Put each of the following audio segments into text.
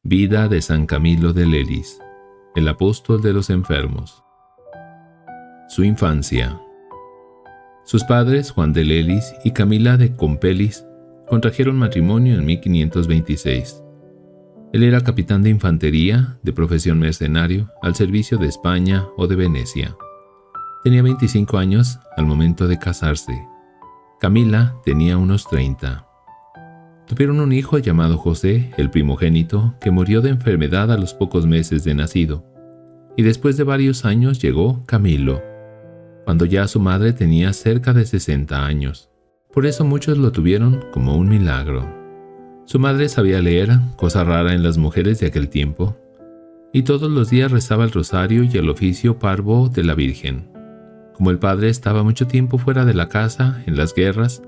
Vida de San Camilo de Lelis, el apóstol de los enfermos. Su infancia. Sus padres, Juan de Lelis y Camila de Compelis, contrajeron matrimonio en 1526. Él era capitán de infantería, de profesión mercenario, al servicio de España o de Venecia. Tenía 25 años al momento de casarse. Camila tenía unos 30. Tuvieron un hijo llamado José, el primogénito, que murió de enfermedad a los pocos meses de nacido. Y después de varios años llegó Camilo, cuando ya su madre tenía cerca de 60 años. Por eso muchos lo tuvieron como un milagro. Su madre sabía leer, cosa rara en las mujeres de aquel tiempo, y todos los días rezaba el rosario y el oficio parvo de la Virgen. Como el padre estaba mucho tiempo fuera de la casa, en las guerras,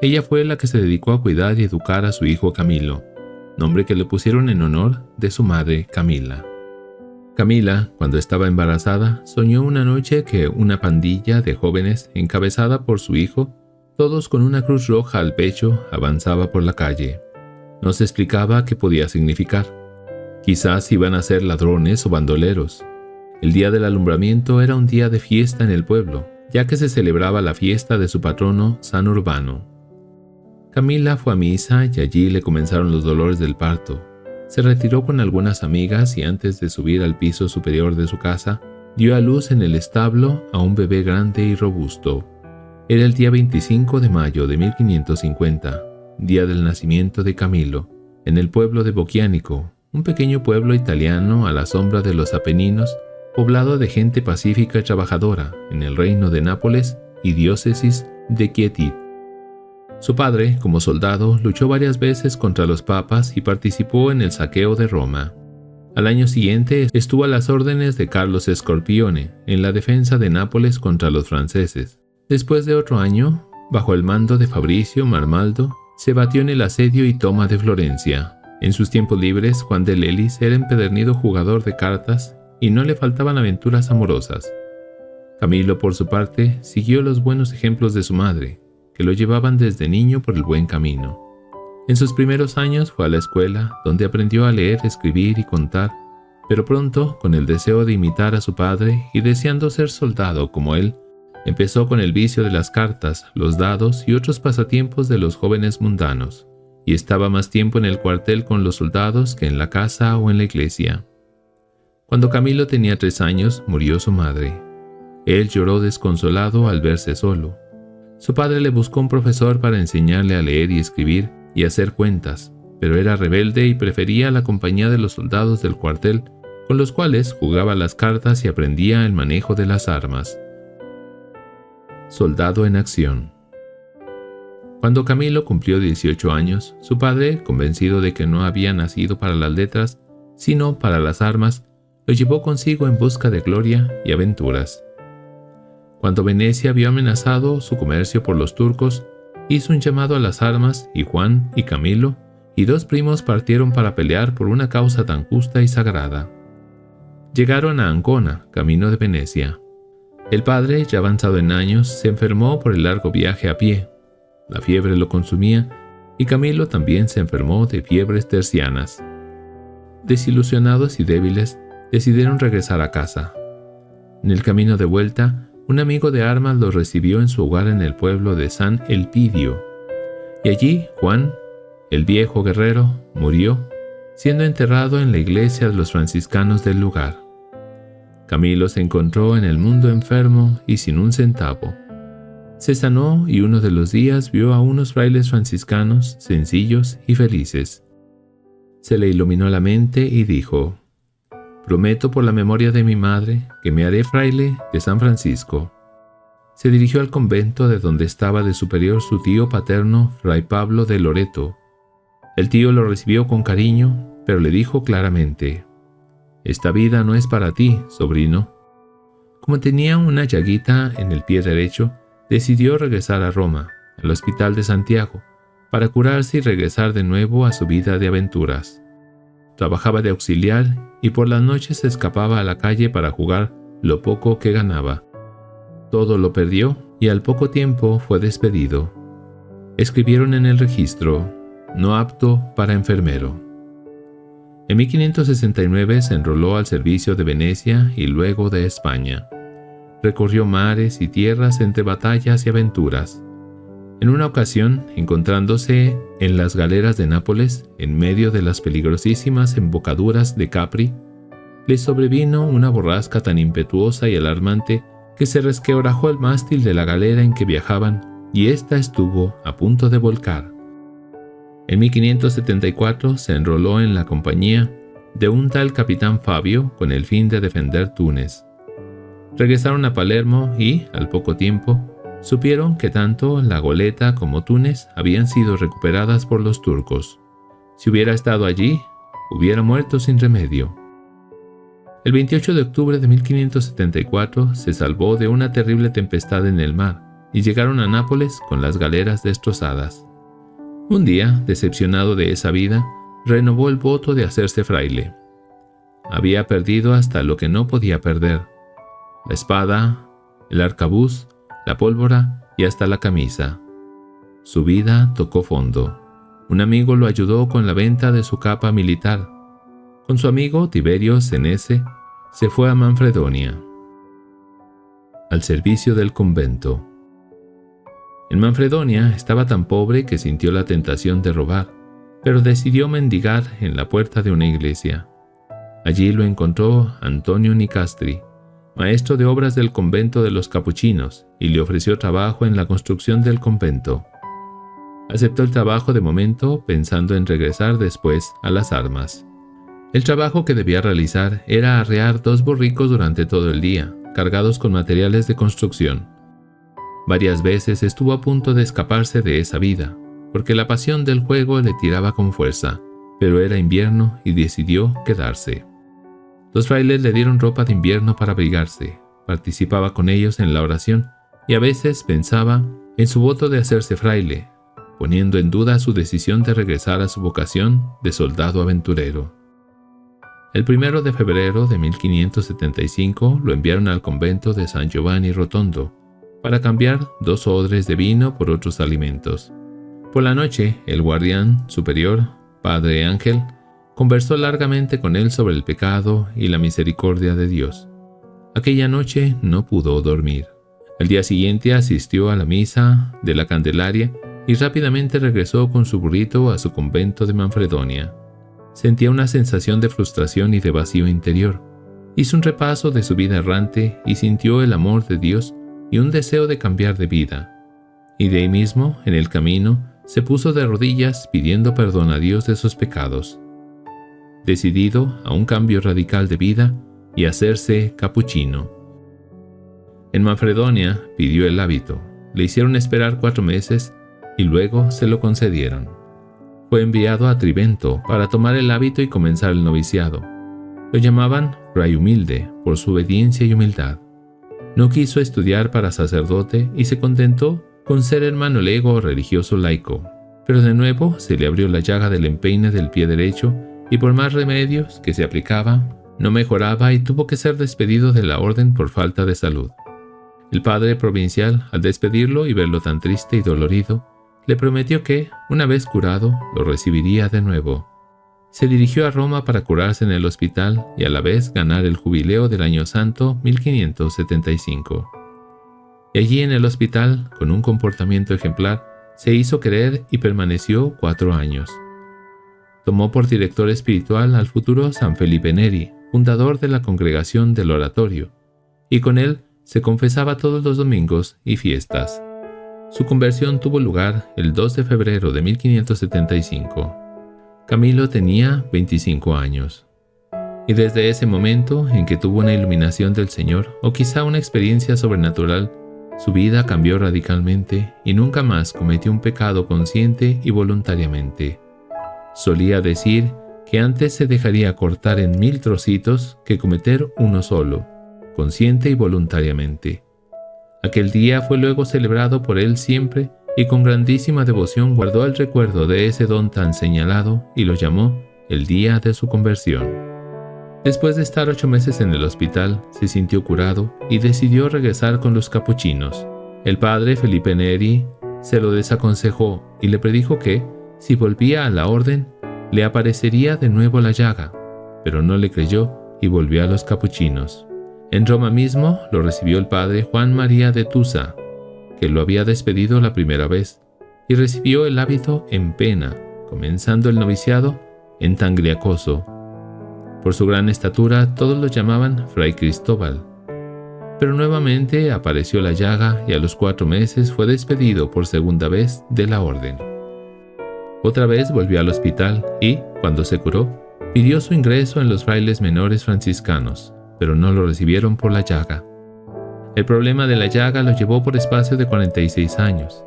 ella fue la que se dedicó a cuidar y educar a su hijo Camilo, nombre que le pusieron en honor de su madre Camila. Camila, cuando estaba embarazada, soñó una noche que una pandilla de jóvenes, encabezada por su hijo, todos con una cruz roja al pecho, avanzaba por la calle. No se explicaba qué podía significar. Quizás iban a ser ladrones o bandoleros. El día del alumbramiento era un día de fiesta en el pueblo, ya que se celebraba la fiesta de su patrono San Urbano. Camila fue a misa y allí le comenzaron los dolores del parto. Se retiró con algunas amigas y antes de subir al piso superior de su casa, dio a luz en el establo a un bebé grande y robusto. Era el día 25 de mayo de 1550, día del nacimiento de Camilo, en el pueblo de Bocchianico, un pequeño pueblo italiano a la sombra de los Apeninos, poblado de gente pacífica y trabajadora, en el reino de Nápoles y diócesis de Chieti. Su padre, como soldado, luchó varias veces contra los papas y participó en el saqueo de Roma. Al año siguiente estuvo a las órdenes de Carlos Scorpione en la defensa de Nápoles contra los franceses. Después de otro año, bajo el mando de Fabricio Marmaldo, se batió en el asedio y toma de Florencia. En sus tiempos libres, Juan de Lelis era empedernido jugador de cartas y no le faltaban aventuras amorosas. Camilo, por su parte, siguió los buenos ejemplos de su madre, que lo llevaban desde niño por el buen camino. En sus primeros años fue a la escuela, donde aprendió a leer, escribir y contar, pero pronto, con el deseo de imitar a su padre y deseando ser soldado como él, empezó con el vicio de las cartas, los dados y otros pasatiempos de los jóvenes mundanos, y estaba más tiempo en el cuartel con los soldados que en la casa o en la iglesia. Cuando Camilo tenía 3 años, murió su madre. Él lloró desconsolado al verse solo. Su padre le buscó un profesor para enseñarle a leer y escribir y hacer cuentas, pero era rebelde y prefería la compañía de los soldados del cuartel, con los cuales jugaba las cartas y aprendía el manejo de las armas. Soldado en acción. Cuando Camilo cumplió 18 años, su padre, convencido de que no había nacido para las letras, sino para las armas, lo llevó consigo en busca de gloria y aventuras. Cuando Venecia vio amenazado su comercio por los turcos, hizo un llamado a las armas y Juan y Camilo y 2 primos partieron para pelear por una causa tan justa y sagrada. Llegaron a Ancona, camino de Venecia. El padre, ya avanzado en años, se enfermó por el largo viaje a pie. La fiebre lo consumía y Camilo también se enfermó de fiebres tercianas. Desilusionados y débiles, decidieron regresar a casa. En el camino de vuelta, un amigo de armas los recibió en su hogar en el pueblo de San Elpidio, y allí Juan, el viejo guerrero, murió, siendo enterrado en la iglesia de los franciscanos del lugar. Camilo se encontró en el mundo enfermo y sin un centavo. Se sanó y uno de los días vio a unos frailes franciscanos sencillos y felices. Se le iluminó la mente y dijo: «Prometo por la memoria de mi madre que me haré fraile de San Francisco». Se dirigió al convento de donde estaba de superior su tío paterno, Fray Pablo de Loreto. El tío lo recibió con cariño, pero le dijo claramente: «Esta vida no es para ti, sobrino». Como tenía una llaguita en el pie derecho, decidió regresar a Roma, al Hospital de Santiago, para curarse y regresar de nuevo a su vida de aventuras. Trabajaba de auxiliar y por las noches se escapaba a la calle para jugar lo poco que ganaba. Todo lo perdió y al poco tiempo fue despedido. Escribieron en el registro: «No apto para enfermero». En 1569 se enroló al servicio de Venecia y luego de España. Recorrió mares y tierras entre batallas y aventuras. En una ocasión, encontrándose en las galeras de Nápoles, en medio de las peligrosísimas embocaduras de Capri, le sobrevino una borrasca tan impetuosa y alarmante que se resquebrajó el mástil de la galera en que viajaban y ésta estuvo a punto de volcar. En 1574 se enroló en la compañía de un tal capitán Fabio con el fin de defender Túnez. Regresaron a Palermo y, al poco tiempo, supieron que tanto la goleta como Túnez habían sido recuperadas por los turcos. Si hubiera estado allí, hubiera muerto sin remedio. El 28 de octubre de 1574 se salvó de una terrible tempestad en el mar y llegaron a Nápoles con las galeras destrozadas. Un día, decepcionado de esa vida, renovó el voto de hacerse fraile. Había perdido hasta lo que no podía perder: la espada, el arcabuz, la pólvora y hasta la camisa. Su vida tocó fondo. Un amigo lo ayudó con la venta de su capa militar. Con su amigo Tiberio Cenece se fue a Manfredonia, al servicio del convento. En Manfredonia estaba tan pobre que sintió la tentación de robar, pero decidió mendigar en la puerta de una iglesia. Allí lo encontró Antonio Nicastri, maestro de obras del convento de los capuchinos, y le ofreció trabajo en la construcción del convento. Aceptó el trabajo de momento, pensando en regresar después a las armas. El trabajo que debía realizar era arrear 2 borricos durante todo el día, cargados con materiales de construcción. Varias veces estuvo a punto de escaparse de esa vida, porque la pasión del juego le tiraba con fuerza, pero era invierno y decidió quedarse. Los frailes le dieron ropa de invierno para abrigarse, participaba con ellos en la oración y a veces pensaba en su voto de hacerse fraile, poniendo en duda su decisión de regresar a su vocación de soldado aventurero. El 1 de febrero de 1575 lo enviaron al convento de San Giovanni Rotondo para cambiar 2 odres de vino por otros alimentos. Por la noche, el guardián superior, Padre Ángel, conversó largamente con él sobre el pecado y la misericordia de Dios. Aquella noche no pudo dormir. Al día siguiente asistió a la misa de la Candelaria y rápidamente regresó con su burrito a su convento de Manfredonia. Sentía una sensación de frustración y de vacío interior. Hizo un repaso de su vida errante y sintió el amor de Dios y un deseo de cambiar de vida. Y de ahí mismo, en el camino, se puso de rodillas pidiendo perdón a Dios de sus pecados. Decidido a un cambio radical de vida y hacerse capuchino. En Manfredonia pidió el hábito. Le hicieron esperar 4 meses y luego se lo concedieron. Fue enviado a Trivento para tomar el hábito y comenzar el noviciado. Lo llamaban Fray Humilde por su obediencia y humildad. No quiso estudiar para sacerdote y se contentó con ser hermano lego o religioso laico, pero de nuevo se le abrió la llaga del empeine del pie derecho y por más remedios que se aplicaba, no mejoraba y tuvo que ser despedido de la orden por falta de salud. El padre provincial, al despedirlo y verlo tan triste y dolorido, le prometió que, una vez curado, lo recibiría de nuevo. Se dirigió a Roma para curarse en el hospital y a la vez ganar el jubileo del Año Santo 1575. Y allí en el hospital, con un comportamiento ejemplar, se hizo querer y permaneció 4 años. Tomó por director espiritual al futuro San Felipe Neri, fundador de la Congregación del Oratorio, y con él se confesaba todos los domingos y fiestas. Su conversión tuvo lugar el 2 de febrero de 1575. Camilo tenía 25 años. Y desde ese momento en que tuvo una iluminación del Señor, o quizá una experiencia sobrenatural, su vida cambió radicalmente y nunca más cometió un pecado consciente y voluntariamente. Solía decir que antes se dejaría cortar en 1000 trocitos que cometer uno solo, consciente y voluntariamente. Aquel día fue luego celebrado por él siempre y con grandísima devoción guardó el recuerdo de ese don tan señalado y lo llamó el día de su conversión. Después de estar 8 meses en el hospital, se sintió curado y decidió regresar con los capuchinos. El padre Felipe Neri se lo desaconsejó y le predijo que, si volvía a la orden, le aparecería de nuevo la llaga pero no le creyó y volvió a los capuchinos. En Roma mismo lo recibió el padre Juan María de Tusa, que lo había despedido la primera vez, y recibió el hábito en Pena, comenzando el noviciado en Tagliacozzo. Por su gran estatura todos lo llamaban Fray Cristóbal. Pero nuevamente apareció la llaga y a los 4 meses fue despedido por segunda vez de la orden. Otra vez volvió al hospital y, cuando se curó, pidió su ingreso en los frailes menores franciscanos, pero no lo recibieron por la llaga. El problema de la llaga lo llevó por espacio de 46 años.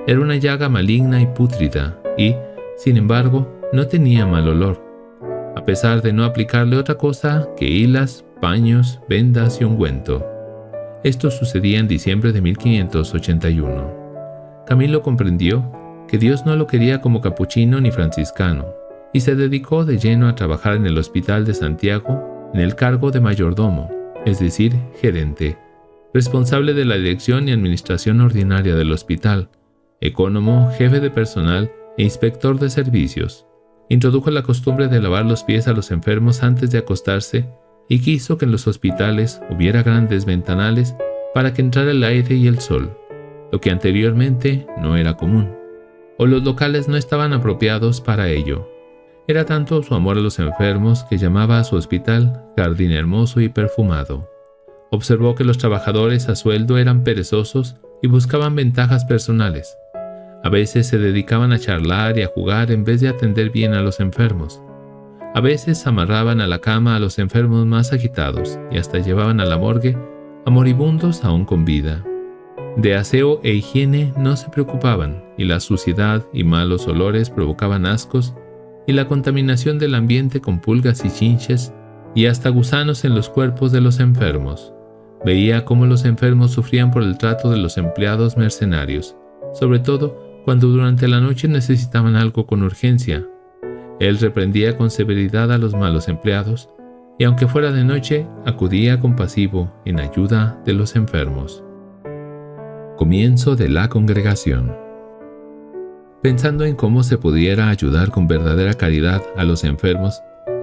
Era una llaga maligna y pútrida y, sin embargo, no tenía mal olor, a pesar de no aplicarle otra cosa que hilas, paños, vendas y ungüento. Esto sucedía en diciembre de 1581. Camilo comprendió que Dios no lo quería como capuchino ni franciscano, y se dedicó de lleno a trabajar en el Hospital de Santiago en el cargo de mayordomo, es decir, gerente, responsable de la dirección y administración ordinaria del hospital, ecónomo, jefe de personal e inspector de servicios. Introdujo la costumbre de lavar los pies a los enfermos antes de acostarse y quiso que en los hospitales hubiera grandes ventanales para que entrara el aire y el sol, lo que anteriormente no era común, o los locales no estaban apropiados para ello. Era tanto su amor a los enfermos que llamaba a su hospital jardín hermoso y perfumado. Observó que los trabajadores a sueldo eran perezosos y buscaban ventajas personales. A veces se dedicaban a charlar y a jugar en vez de atender bien a los enfermos. A veces amarraban a la cama a los enfermos más agitados y hasta llevaban a la morgue a moribundos aún con vida. De aseo e higiene no se preocupaban y la suciedad y malos olores provocaban ascos y la contaminación del ambiente con pulgas y chinches y hasta gusanos en los cuerpos de los enfermos. Veía cómo los enfermos sufrían por el trato de los empleados mercenarios, sobre todo cuando durante la noche necesitaban algo con urgencia. Él reprendía con severidad a los malos empleados y aunque fuera de noche, acudía compasivo en ayuda de los enfermos. Comienzo de la congregación. Pensando en cómo se pudiera ayudar con verdadera caridad a los enfermos,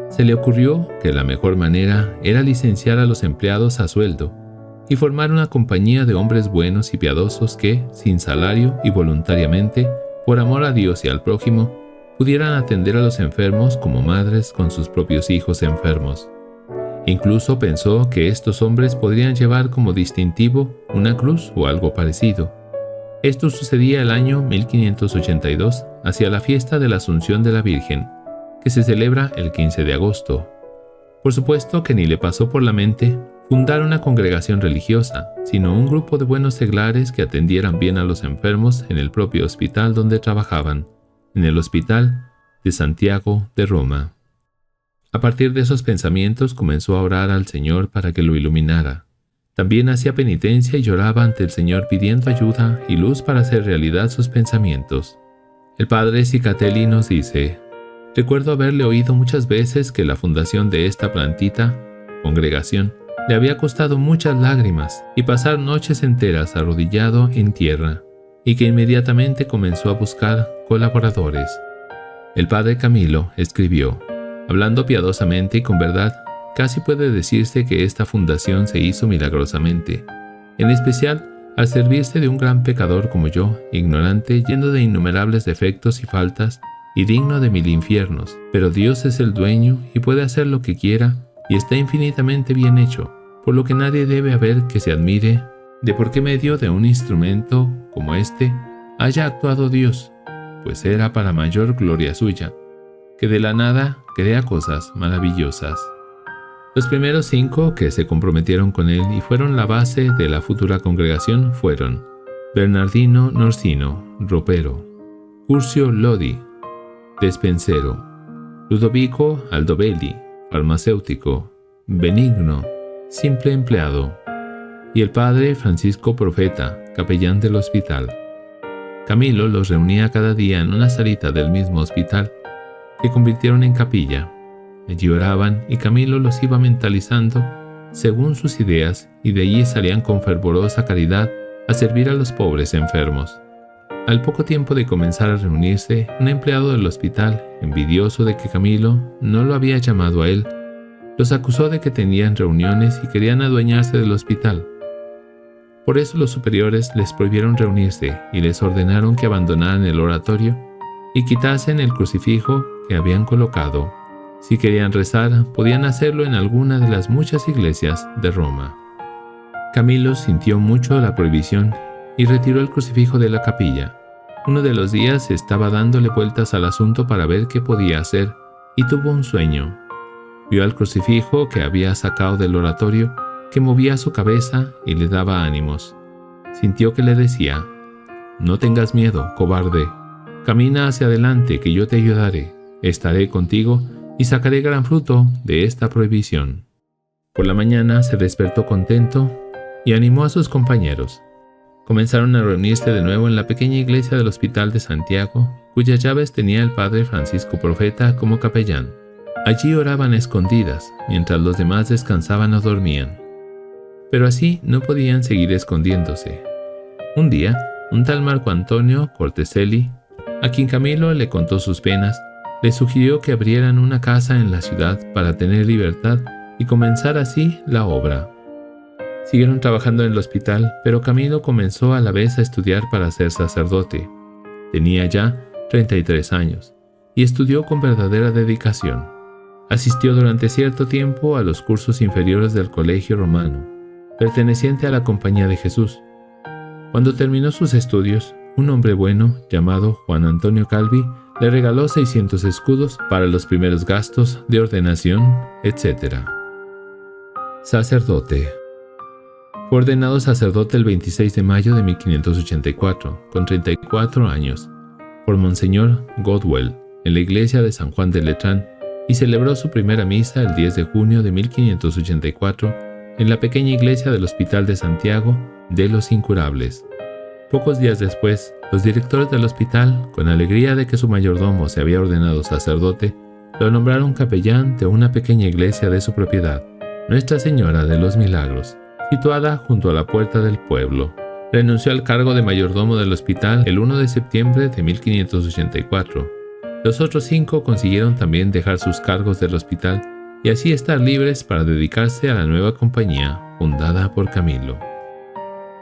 se le ocurrió que la mejor manera era licenciar a los empleados a sueldo y formar una compañía de hombres buenos y piadosos que, sin salario y voluntariamente, por amor a Dios y al prójimo, pudieran atender a los enfermos como madres con sus propios hijos enfermos. Incluso pensó que estos hombres podrían llevar como distintivo una cruz o algo parecido. Esto sucedía el año 1582, hacia la fiesta de la Asunción de la Virgen, que se celebra el 15 de agosto. Por supuesto que ni le pasó por la mente fundar una congregación religiosa, sino un grupo de buenos seglares que atendieran bien a los enfermos en el propio hospital donde trabajaban, en el Hospital de Santiago de Roma. A partir de esos pensamientos comenzó a orar al Señor para que lo iluminara. También hacía penitencia y lloraba ante el Señor pidiendo ayuda y luz para hacer realidad sus pensamientos. El padre Cicatelli nos dice: recuerdo haberle oído muchas veces que la fundación de esta plantita, congregación, le había costado muchas lágrimas y pasar noches enteras arrodillado en tierra, y que inmediatamente comenzó a buscar colaboradores. El padre Camilo escribió: hablando piadosamente y con verdad, casi puede decirse que esta fundación se hizo milagrosamente, en especial al servirse de un gran pecador como yo, ignorante, lleno de innumerables defectos y faltas, y digno de 1000 infiernos, pero Dios es el dueño y puede hacer lo que quiera, y está infinitamente bien hecho, por lo que nadie debe haber que se admire de por qué medio de un instrumento como este haya actuado Dios, pues era para mayor gloria suya, que de la nada crea cosas maravillosas. Los primeros 5 que se comprometieron con él y fueron la base de la futura congregación fueron Bernardino Norsino, ropero; Curcio Lodi, despensero; Ludovico Aldobelli, farmacéutico; Benigno, simple empleado; y el padre Francisco Profeta, capellán del hospital. Camilo los reunía cada día en una salita del mismo hospital, que convirtieron en capilla. Allí oraban y Camilo los iba mentalizando según sus ideas, y de allí salían con fervorosa caridad a servir a los pobres enfermos. Al poco tiempo de comenzar a reunirse, un empleado del hospital, envidioso de que Camilo no lo había llamado a él, Los acusó de que tenían reuniones y querían adueñarse del hospital. Por eso los superiores les prohibieron reunirse y les ordenaron que abandonaran el oratorio y quitasen el crucifijo que habían colocado. Si querían rezar, podían hacerlo en alguna de las muchas iglesias de Roma. Camilo sintió mucho la prohibición y retiró el crucifijo de la capilla. Uno de los días estaba dándole vueltas al asunto para ver qué podía hacer y tuvo un sueño. Vio al crucifijo que había sacado del oratorio, que movía su cabeza y le daba ánimos. Sintió que le decía: «No tengas miedo, cobarde. Camina hacia adelante, que yo te ayudaré. Estaré contigo y sacaré gran fruto de esta prohibición». Por la mañana se despertó contento y animó a sus compañeros. Comenzaron a reunirse de nuevo en la pequeña iglesia del Hospital de Santiago, cuyas llaves tenía el padre Francisco Profeta como capellán. Allí oraban a escondidas, mientras los demás descansaban o dormían. Pero así no podían seguir escondiéndose. Un día, un tal Marco Antonio Corteselli, a quien Camilo le contó sus penas, le sugirió que abrieran una casa en la ciudad para tener libertad y comenzar así la obra. Siguieron trabajando en el hospital, pero Camilo comenzó a la vez a estudiar para ser sacerdote. Tenía ya 33 años y estudió con verdadera dedicación. Asistió durante cierto tiempo a los cursos inferiores del Colegio Romano, perteneciente a la Compañía de Jesús. Cuando terminó sus estudios, un hombre bueno llamado Juan Antonio Calvi le regaló 600 escudos para los primeros gastos de ordenación, etc. Sacerdote. Fue ordenado sacerdote el 26 de mayo de 1584, con 34 años, por Monseñor Godwell, en la iglesia de San Juan de Letrán, y celebró su primera misa el 10 de junio de 1584 en la pequeña iglesia del Hospital de Santiago de los Incurables. Pocos días después, los directores del hospital, con alegría de que su mayordomo se había ordenado sacerdote, lo nombraron capellán de una pequeña iglesia de su propiedad, Nuestra Señora de los Milagros, situada junto a la puerta del pueblo. Renunció al cargo de mayordomo del hospital el 1 de septiembre de 1584. Los otros 5 consiguieron también dejar sus cargos del hospital y así estar libres para dedicarse a la nueva compañía fundada por Camilo.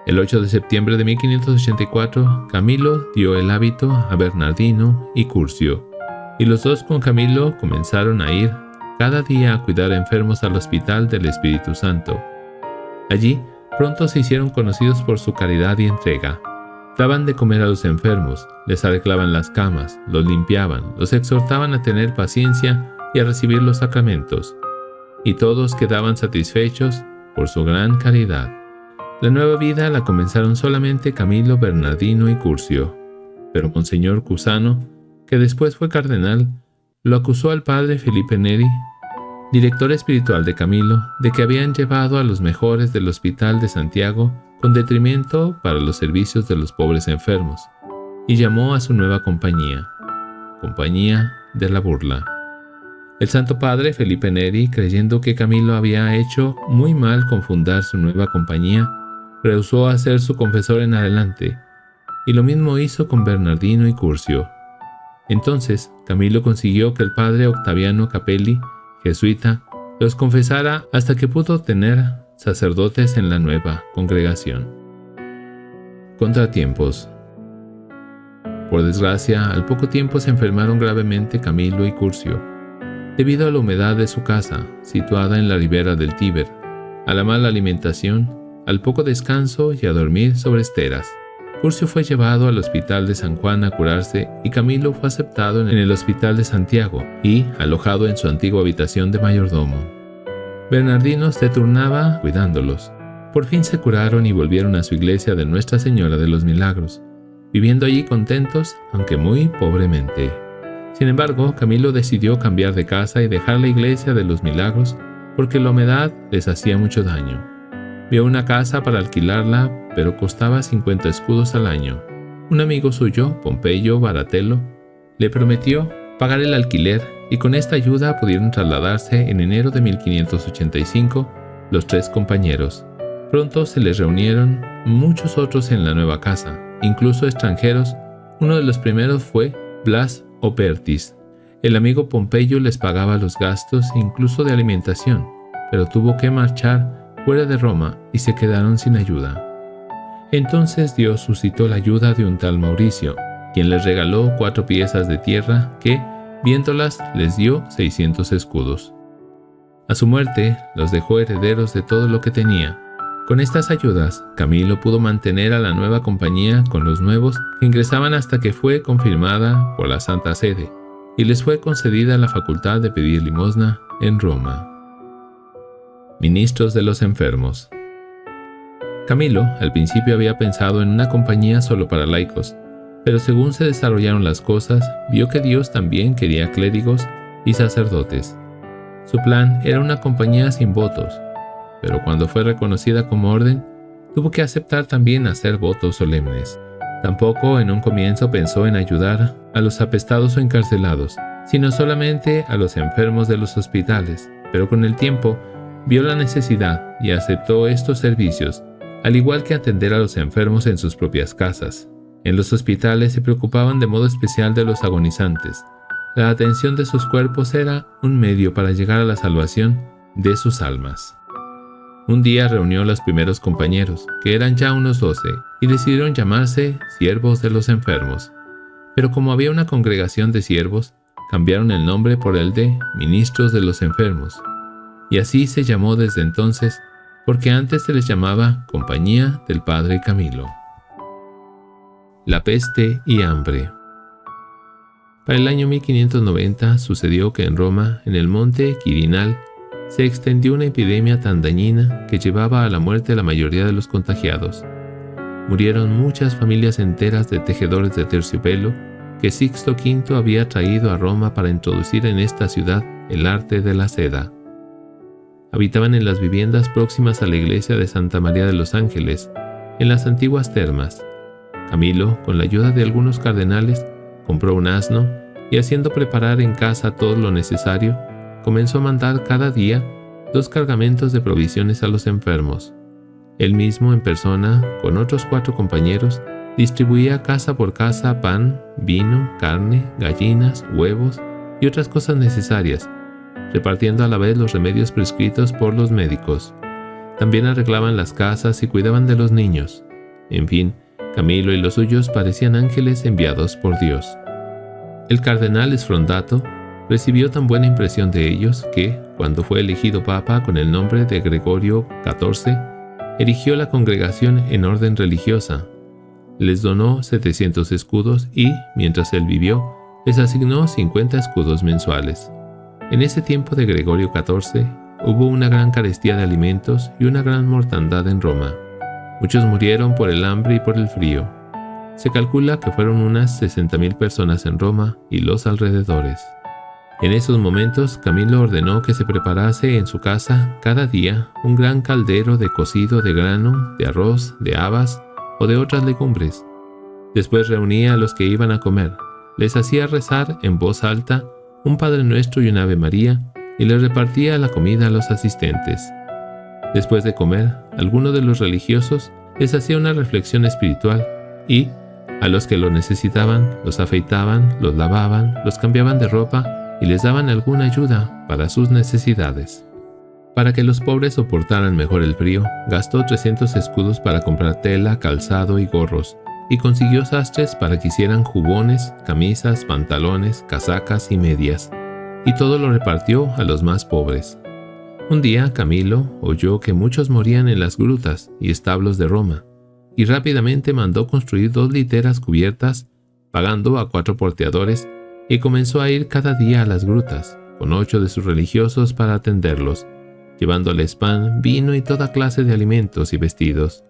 El 8 de septiembre de 1584, Camilo dio el hábito a Bernardino y Curcio, y los dos con Camilo comenzaron a ir cada día a cuidar a enfermos al Hospital del Espíritu Santo. Allí, pronto se hicieron conocidos por su caridad y entrega. Daban de comer a los enfermos, les arreglaban las camas, los limpiaban, los exhortaban a tener paciencia y a recibir los sacramentos, y todos quedaban satisfechos por su gran caridad. La nueva vida la comenzaron solamente Camilo, Bernardino y Curcio, pero Monseñor Cusano, que después fue cardenal, lo acusó al padre Felipe Neri, director espiritual de Camilo, de que habían llevado a los mejores del Hospital de Santiago con detrimento para los servicios de los pobres enfermos, y llamó a su nueva compañía, Compañía de la Burla. El Santo Padre Felipe Neri, creyendo que Camilo había hecho muy mal con fundar su nueva compañía, rehusó a ser su confesor en adelante, y lo mismo hizo con Bernardino y Curcio. Entonces Camilo consiguió que el padre Octaviano Capelli, jesuita, los confesara hasta que pudo tener sacerdotes en la nueva congregación. Contratiempos. Por desgracia, al poco tiempo se enfermaron gravemente Camilo y Curcio, debido a la humedad de su casa, situada en la ribera del Tíber, a la mala alimentación, al poco descanso y a dormir sobre esteras. Curcio fue llevado al Hospital de San Juan a curarse y Camilo fue aceptado en el Hospital de Santiago y alojado en su antigua habitación de mayordomo. Bernardino se turnaba cuidándolos. Por fin se curaron y volvieron a su iglesia de Nuestra Señora de los Milagros, viviendo allí contentos, aunque muy pobremente. Sin embargo, Camilo decidió cambiar de casa y dejar la iglesia de los Milagros porque la humedad les hacía mucho daño. Vio una casa para alquilarla, pero costaba 50 escudos al año. Un amigo suyo, Pompeyo Baratello, le prometió pagar el alquiler y con esta ayuda pudieron trasladarse en enero de 1585 los 3 compañeros. Pronto se les reunieron muchos otros en la nueva casa, incluso extranjeros. Uno de los primeros fue Blas Opertis, El amigo Pompeyo les pagaba los gastos incluso de alimentación, pero tuvo que marchar fuera de Roma y se quedaron sin ayuda. Entonces Dios suscitó la ayuda de un tal Mauricio, quien les regaló 4 piezas de tierra que, viéndolas, les dio 600 escudos. A su muerte, los dejó herederos de todo lo que tenía. Con estas ayudas, Camilo pudo mantener a la nueva compañía con los nuevos que ingresaban hasta que fue confirmada por la Santa Sede y les fue concedida la facultad de pedir limosna en Roma. Ministros de los enfermos. Camilo al principio había pensado en una compañía solo para laicos, pero según se desarrollaron las cosas, vio que Dios también quería clérigos y sacerdotes. Su plan era una compañía sin votos, pero cuando fue reconocida como orden, tuvo que aceptar también hacer votos solemnes. Tampoco en un comienzo pensó en ayudar a los apestados o encarcelados, sino solamente a los enfermos de los hospitales, pero con el tiempo vio la necesidad y aceptó estos servicios, al igual que atender a los enfermos en sus propias casas. En los hospitales se preocupaban de modo especial de los agonizantes. La atención de sus cuerpos era un medio para llegar a la salvación de sus almas. Un día reunió a los primeros compañeros, que eran ya unos 12, y decidieron llamarse siervos de los enfermos. Pero como había una congregación de siervos, cambiaron el nombre por el de ministros de los enfermos. Y así se llamó desde entonces, porque antes se les llamaba Compañía del Padre Camilo. La peste y hambre. Para el año 1590 sucedió que en Roma, en el monte Quirinal, se extendió una epidemia tan dañina que llevaba a la muerte a la mayoría de los contagiados. Murieron muchas familias enteras de tejedores de terciopelo que Sixto V había traído a Roma para introducir en esta ciudad el arte de la seda. Habitaban en las viviendas próximas a la iglesia de Santa María de los Ángeles, en las antiguas termas. Camilo, con la ayuda de algunos cardenales, compró un asno y, haciendo preparar en casa todo lo necesario, comenzó a mandar cada día 2 cargamentos de provisiones a los enfermos. Él mismo, en persona, con otros 4 compañeros, distribuía casa por casa pan, vino, carne, gallinas, huevos y otras cosas necesarias, repartiendo a la vez los remedios prescritos por los médicos. También arreglaban las casas y cuidaban de los niños. En fin, Camilo y los suyos parecían ángeles enviados por Dios. El cardenal Sfrondato recibió tan buena impresión de ellos que, cuando fue elegido papa con el nombre de Gregorio XIV, erigió la congregación en orden religiosa. Les donó 700 escudos y, mientras él vivió, les asignó 50 escudos mensuales. En ese tiempo de Gregorio XIV hubo una gran carestía de alimentos y una gran mortandad en Roma. Muchos murieron por el hambre y por el frío. Se calcula que fueron unas 60.000 personas en Roma y los alrededores. En esos momentos, Camilo ordenó que se preparase en su casa cada día un gran caldero de cocido de grano, de arroz, de habas o de otras legumbres. Después reunía a los que iban a comer, les hacía rezar en voz alta un Padre Nuestro y un Ave María y les repartía la comida a los asistentes. Después de comer, alguno de los religiosos les hacía una reflexión espiritual y, a los que lo necesitaban, los afeitaban, los lavaban, los cambiaban de ropa y les daban alguna ayuda para sus necesidades. Para que los pobres soportaran mejor el frío, gastó 300 escudos para comprar tela, calzado y gorros, y consiguió sastres para que hicieran jubones, camisas, pantalones, casacas y medias, y todo lo repartió a los más pobres. Un día Camilo oyó que muchos morían en las grutas y establos de Roma, y rápidamente mandó construir 2 literas cubiertas, pagando a 4 porteadores, y comenzó a ir cada día a las grutas, con 8 de sus religiosos para atenderlos, llevándoles pan, vino y toda clase de alimentos y vestidos.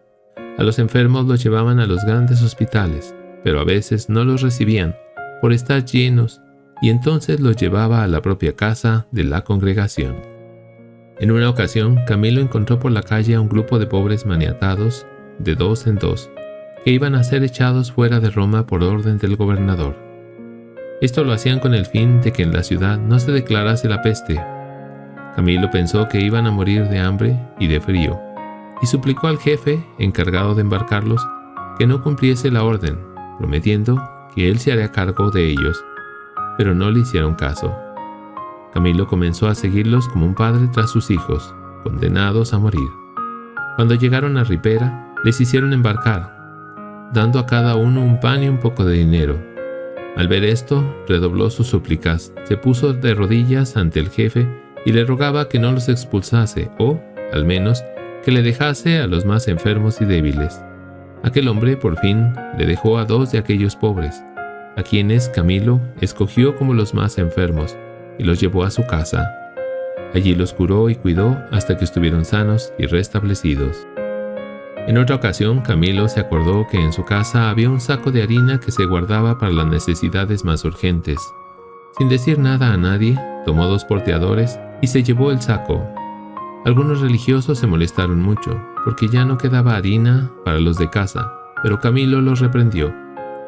A los enfermos los llevaban a los grandes hospitales, pero a veces no los recibían por estar llenos, y entonces los llevaba a la propia casa de la congregación. En una ocasión, Camilo encontró por la calle a un grupo de pobres maniatados, de 2 en 2, que iban a ser echados fuera de Roma por orden del gobernador. Esto lo hacían con el fin de que en la ciudad no se declarase la peste. Camilo pensó que iban a morir de hambre y de frío, y suplicó al jefe, encargado de embarcarlos, que no cumpliese la orden, prometiendo que él se haría cargo de ellos. pero no le hicieron caso. Camilo comenzó a seguirlos como un padre tras sus hijos, condenados a morir. Cuando llegaron a Ripera, les hicieron embarcar, dando a cada uno un pan y un poco de dinero. Al ver esto, redobló sus súplicas, se puso de rodillas ante el jefe y le rogaba que no los expulsase o, al menos, que le dejase a los más enfermos y débiles. Aquel hombre, por fin, le dejó a 2 de aquellos pobres, a quienes Camilo escogió como los más enfermos, y los llevó a su casa. Allí los curó y cuidó hasta que estuvieron sanos y restablecidos. En otra ocasión, Camilo se acordó que en su casa había un saco de harina que se guardaba para las necesidades más urgentes. Sin decir nada a nadie, tomó 2 porteadores y se llevó el saco. Algunos religiosos se molestaron mucho, porque ya no quedaba harina para los de casa, pero Camilo los reprendió,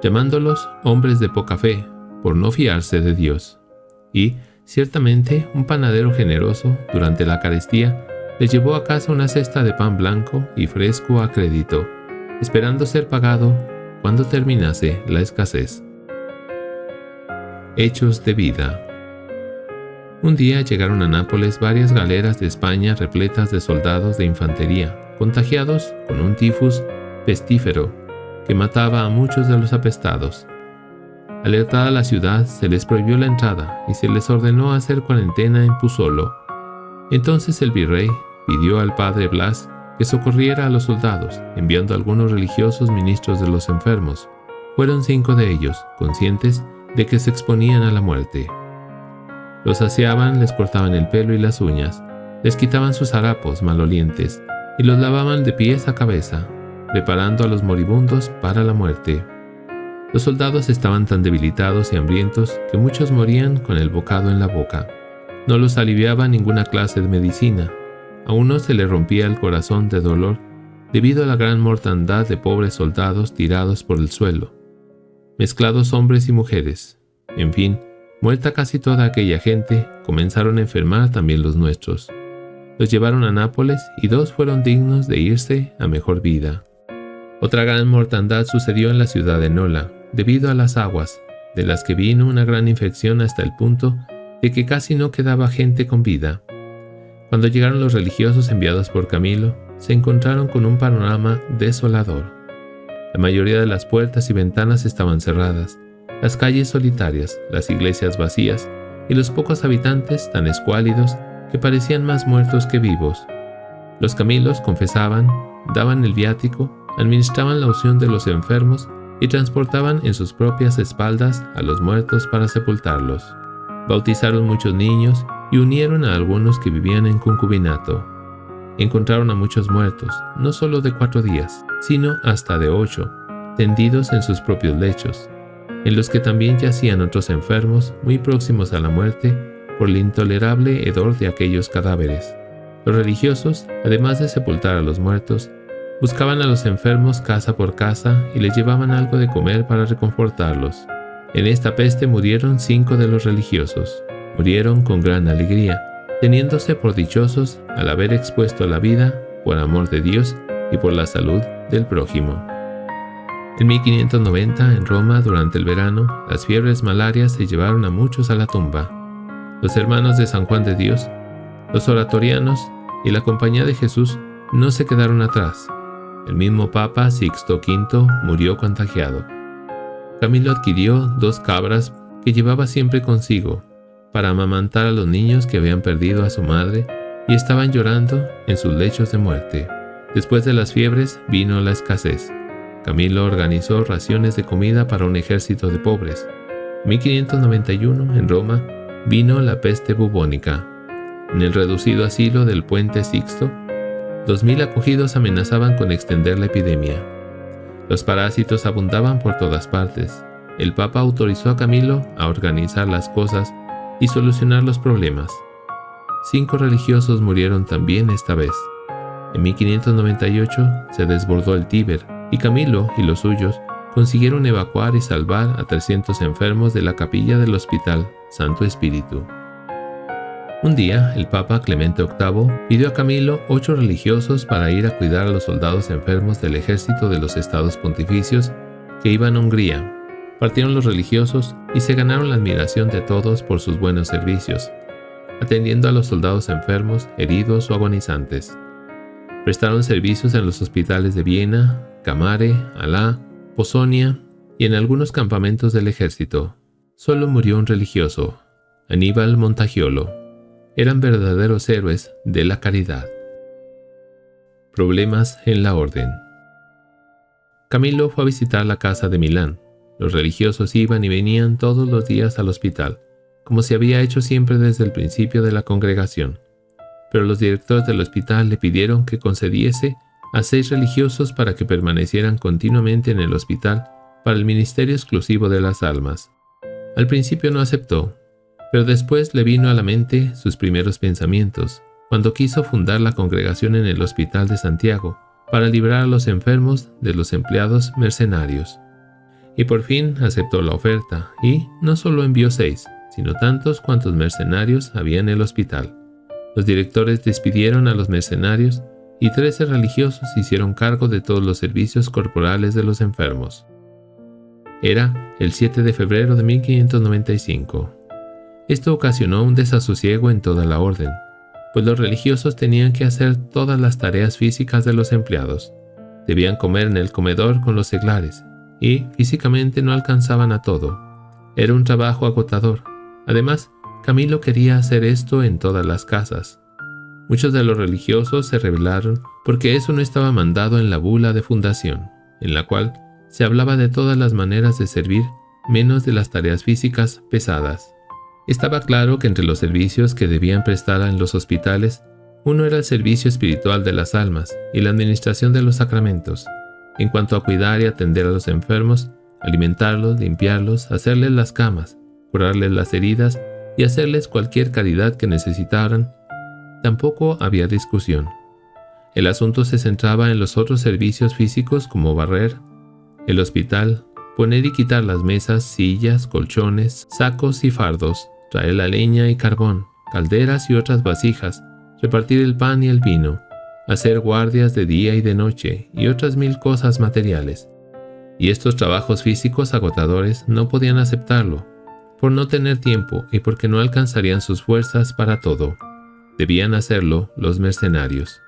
llamándolos hombres de poca fe, por no fiarse de Dios. Y, ciertamente, un panadero generoso, durante la Eucaristía, les llevó a casa una cesta de pan blanco y fresco a crédito, esperando ser pagado cuando terminase la escasez. Hechos de vida. Un día llegaron a Nápoles varias galeras de España repletas de soldados de infantería, contagiados con un tifus pestífero que mataba a muchos de los apestados. Alertada la ciudad, se les prohibió la entrada y se les ordenó hacer cuarentena en Pozzolo. Entonces el virrey pidió al padre Blas que socorriera a los soldados, enviando a algunos religiosos ministros de los enfermos. Fueron 5 de ellos, conscientes de que se exponían a la muerte. Los aseaban, les cortaban el pelo y las uñas, les quitaban sus harapos malolientes y los lavaban de pies a cabeza, preparando a los moribundos para la muerte. Los soldados estaban tan debilitados y hambrientos que muchos morían con el bocado en la boca. No los aliviaba ninguna clase de medicina. A uno se le rompía el corazón de dolor debido a la gran mortandad de pobres soldados tirados por el suelo, mezclados hombres y mujeres. En fin, muerta casi toda aquella gente, comenzaron a enfermar también los nuestros. Los llevaron a Nápoles y 2 fueron dignos de irse a mejor vida. Otra gran mortandad sucedió en la ciudad de Nola, debido a las aguas, de las que vino una gran infección hasta el punto de que casi no quedaba gente con vida. Cuando llegaron los religiosos enviados por Camilo, se encontraron con un panorama desolador. La mayoría de las puertas y ventanas estaban cerradas, las calles solitarias, las iglesias vacías y los pocos habitantes tan escuálidos que parecían más muertos que vivos. Los Camilos confesaban, daban el viático, administraban la unción de los enfermos y transportaban en sus propias espaldas a los muertos para sepultarlos. Bautizaron muchos niños y unieron a algunos que vivían en concubinato. Encontraron a muchos muertos, no solo de 4 días, sino hasta de 8, tendidos en sus propios lechos, en los que también yacían otros enfermos muy próximos a la muerte por el intolerable hedor de aquellos cadáveres. Los religiosos, además de sepultar a los muertos, buscaban a los enfermos casa por casa y les llevaban algo de comer para reconfortarlos. En esta peste murieron 5 de los religiosos. Murieron con gran alegría, teniéndose por dichosos al haber expuesto la vida por amor de Dios y por la salud del prójimo. En 1590, en Roma, durante el verano, las fiebres malarias se llevaron a muchos a la tumba. Los hermanos de San Juan de Dios, los oratorianos y la Compañía de Jesús no se quedaron atrás. El mismo Papa Sixto V murió contagiado. Camilo adquirió 2 cabras que llevaba siempre consigo para amamantar a los niños que habían perdido a su madre y estaban llorando en sus lechos de muerte. Después de las fiebres vino la escasez. Camilo organizó raciones de comida para un ejército de pobres. En 1591, en Roma, vino la peste bubónica. En el reducido asilo del Puente Sixto, 2000 acogidos amenazaban con extender la epidemia. Los parásitos abundaban por todas partes. El Papa autorizó a Camilo a organizar las cosas y solucionar los problemas. 5 religiosos murieron también esta vez. En 1598 se desbordó el Tíber y Camilo y los suyos consiguieron evacuar y salvar a 300 enfermos de la capilla del Hospital Santo Espíritu. Un día, el Papa Clemente VIII pidió a Camilo 8 religiosos para ir a cuidar a los soldados enfermos del ejército de los estados pontificios que iban a Hungría, Partieron los religiosos y se ganaron la admiración de todos por sus buenos servicios, atendiendo a los soldados enfermos, heridos o agonizantes. Prestaron servicios en los hospitales de Viena, Camare, Alá, Pozonia y en algunos campamentos del ejército. Solo murió un religioso, Aníbal Montagiolo. Eran verdaderos héroes de la caridad. Problemas en la orden. Camilo fue a visitar la casa de Milán. Los religiosos iban y venían todos los días al hospital, como se había hecho siempre desde el principio de la congregación. Pero los directores del hospital le pidieron que concediese a 6 religiosos para que permanecieran continuamente en el hospital para el ministerio exclusivo de las almas. Al principio no aceptó, pero después le vino a la mente sus primeros pensamientos, cuando quiso fundar la congregación en el Hospital de Santiago, para librar a los enfermos de los empleados mercenarios. Y por fin aceptó la oferta, y no solo envió 6, sino tantos cuantos mercenarios había en el hospital. Los directores despidieron a los mercenarios y 13 religiosos se hicieron cargo de todos los servicios corporales de los enfermos. Era el 7 de febrero de 1595. Esto ocasionó un desasosiego en toda la orden, pues los religiosos tenían que hacer todas las tareas físicas de los empleados. Debían comer en el comedor con los seglares, y físicamente no alcanzaban a todo. Era un trabajo agotador. Además, Camilo quería hacer esto en todas las casas. Muchos de los religiosos se rebelaron porque eso no estaba mandado en la bula de fundación, en la cual se hablaba de todas las maneras de servir, menos de las tareas físicas pesadas. Estaba claro que entre los servicios que debían prestar en los hospitales, uno era el servicio espiritual de las almas y la administración de los sacramentos. En cuanto a cuidar y atender a los enfermos, alimentarlos, limpiarlos, hacerles las camas, curarles las heridas y hacerles cualquier caridad que necesitaran, tampoco había discusión. El asunto se centraba en los otros servicios físicos como barrer el hospital, poner y quitar las mesas, sillas, colchones, sacos y fardos, traer la leña y carbón, calderas y otras vasijas, repartir el pan y el vino, hacer guardias de día y de noche y otras 1000 cosas materiales. Y estos trabajos físicos agotadores no podían aceptarlo, por no tener tiempo y porque no alcanzarían sus fuerzas para todo. Debían hacerlo los mercenarios.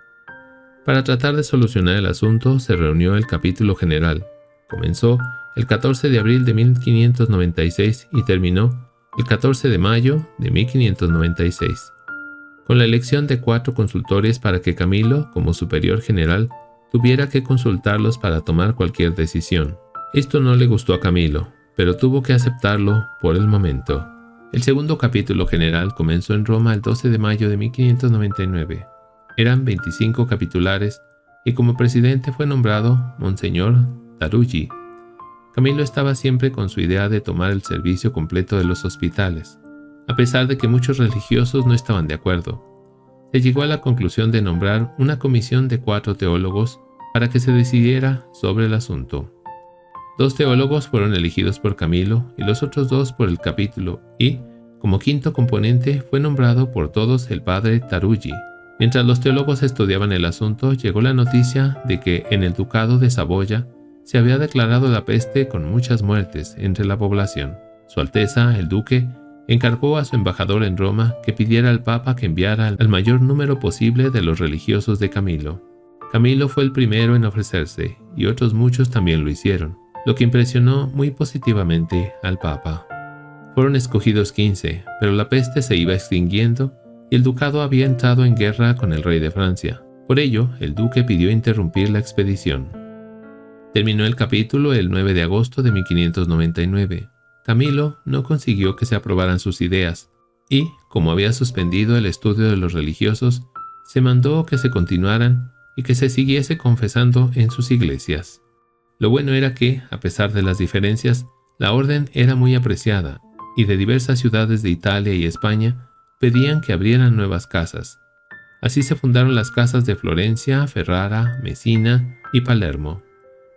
Para tratar de solucionar el asunto se reunió el capítulo general. Comenzó el 14 de abril de 1596 y terminó el 14 de mayo de 1596, con la elección de 4 consultores para que Camilo, como superior general, tuviera que consultarlos para tomar cualquier decisión. Esto no le gustó a Camilo, pero tuvo que aceptarlo por el momento. El segundo capítulo general comenzó en Roma el 12 de mayo de 1599. Eran 25 capitulares y como presidente fue nombrado Monseñor Tarugi. Camilo estaba siempre con su idea de tomar el servicio completo de los hospitales, a pesar de que muchos religiosos no estaban de acuerdo. Se llegó a la conclusión de nombrar una comisión de 4 teólogos para que se decidiera sobre el asunto. 2 teólogos fueron elegidos por Camilo y los otros 2 por el capítulo y, como quinto componente, fue nombrado por todos el padre Tarugi. Mientras los teólogos estudiaban el asunto, llegó la noticia de que en el ducado de Saboya se había declarado la peste con muchas muertes entre la población. Su Alteza, el duque, encargó a su embajador en Roma que pidiera al Papa que enviara al mayor número posible de los religiosos de Camilo. Camilo fue el primero en ofrecerse, y otros muchos también lo hicieron, lo que impresionó muy positivamente al Papa. Fueron escogidos 15, pero la peste se iba extinguiendo y el ducado había entrado en guerra con el rey de Francia. Por ello, el duque pidió interrumpir la expedición. Terminó el capítulo el 9 de agosto de 1599. Camilo no consiguió que se aprobaran sus ideas y, como había suspendido el estudio de los religiosos, se mandó que se continuaran y que se siguiese confesando en sus iglesias. Lo bueno era que, a pesar de las diferencias, la orden era muy apreciada y de diversas ciudades de Italia y España pedían que abrieran nuevas casas. Así se fundaron las casas de Florencia, Ferrara, Messina y Palermo.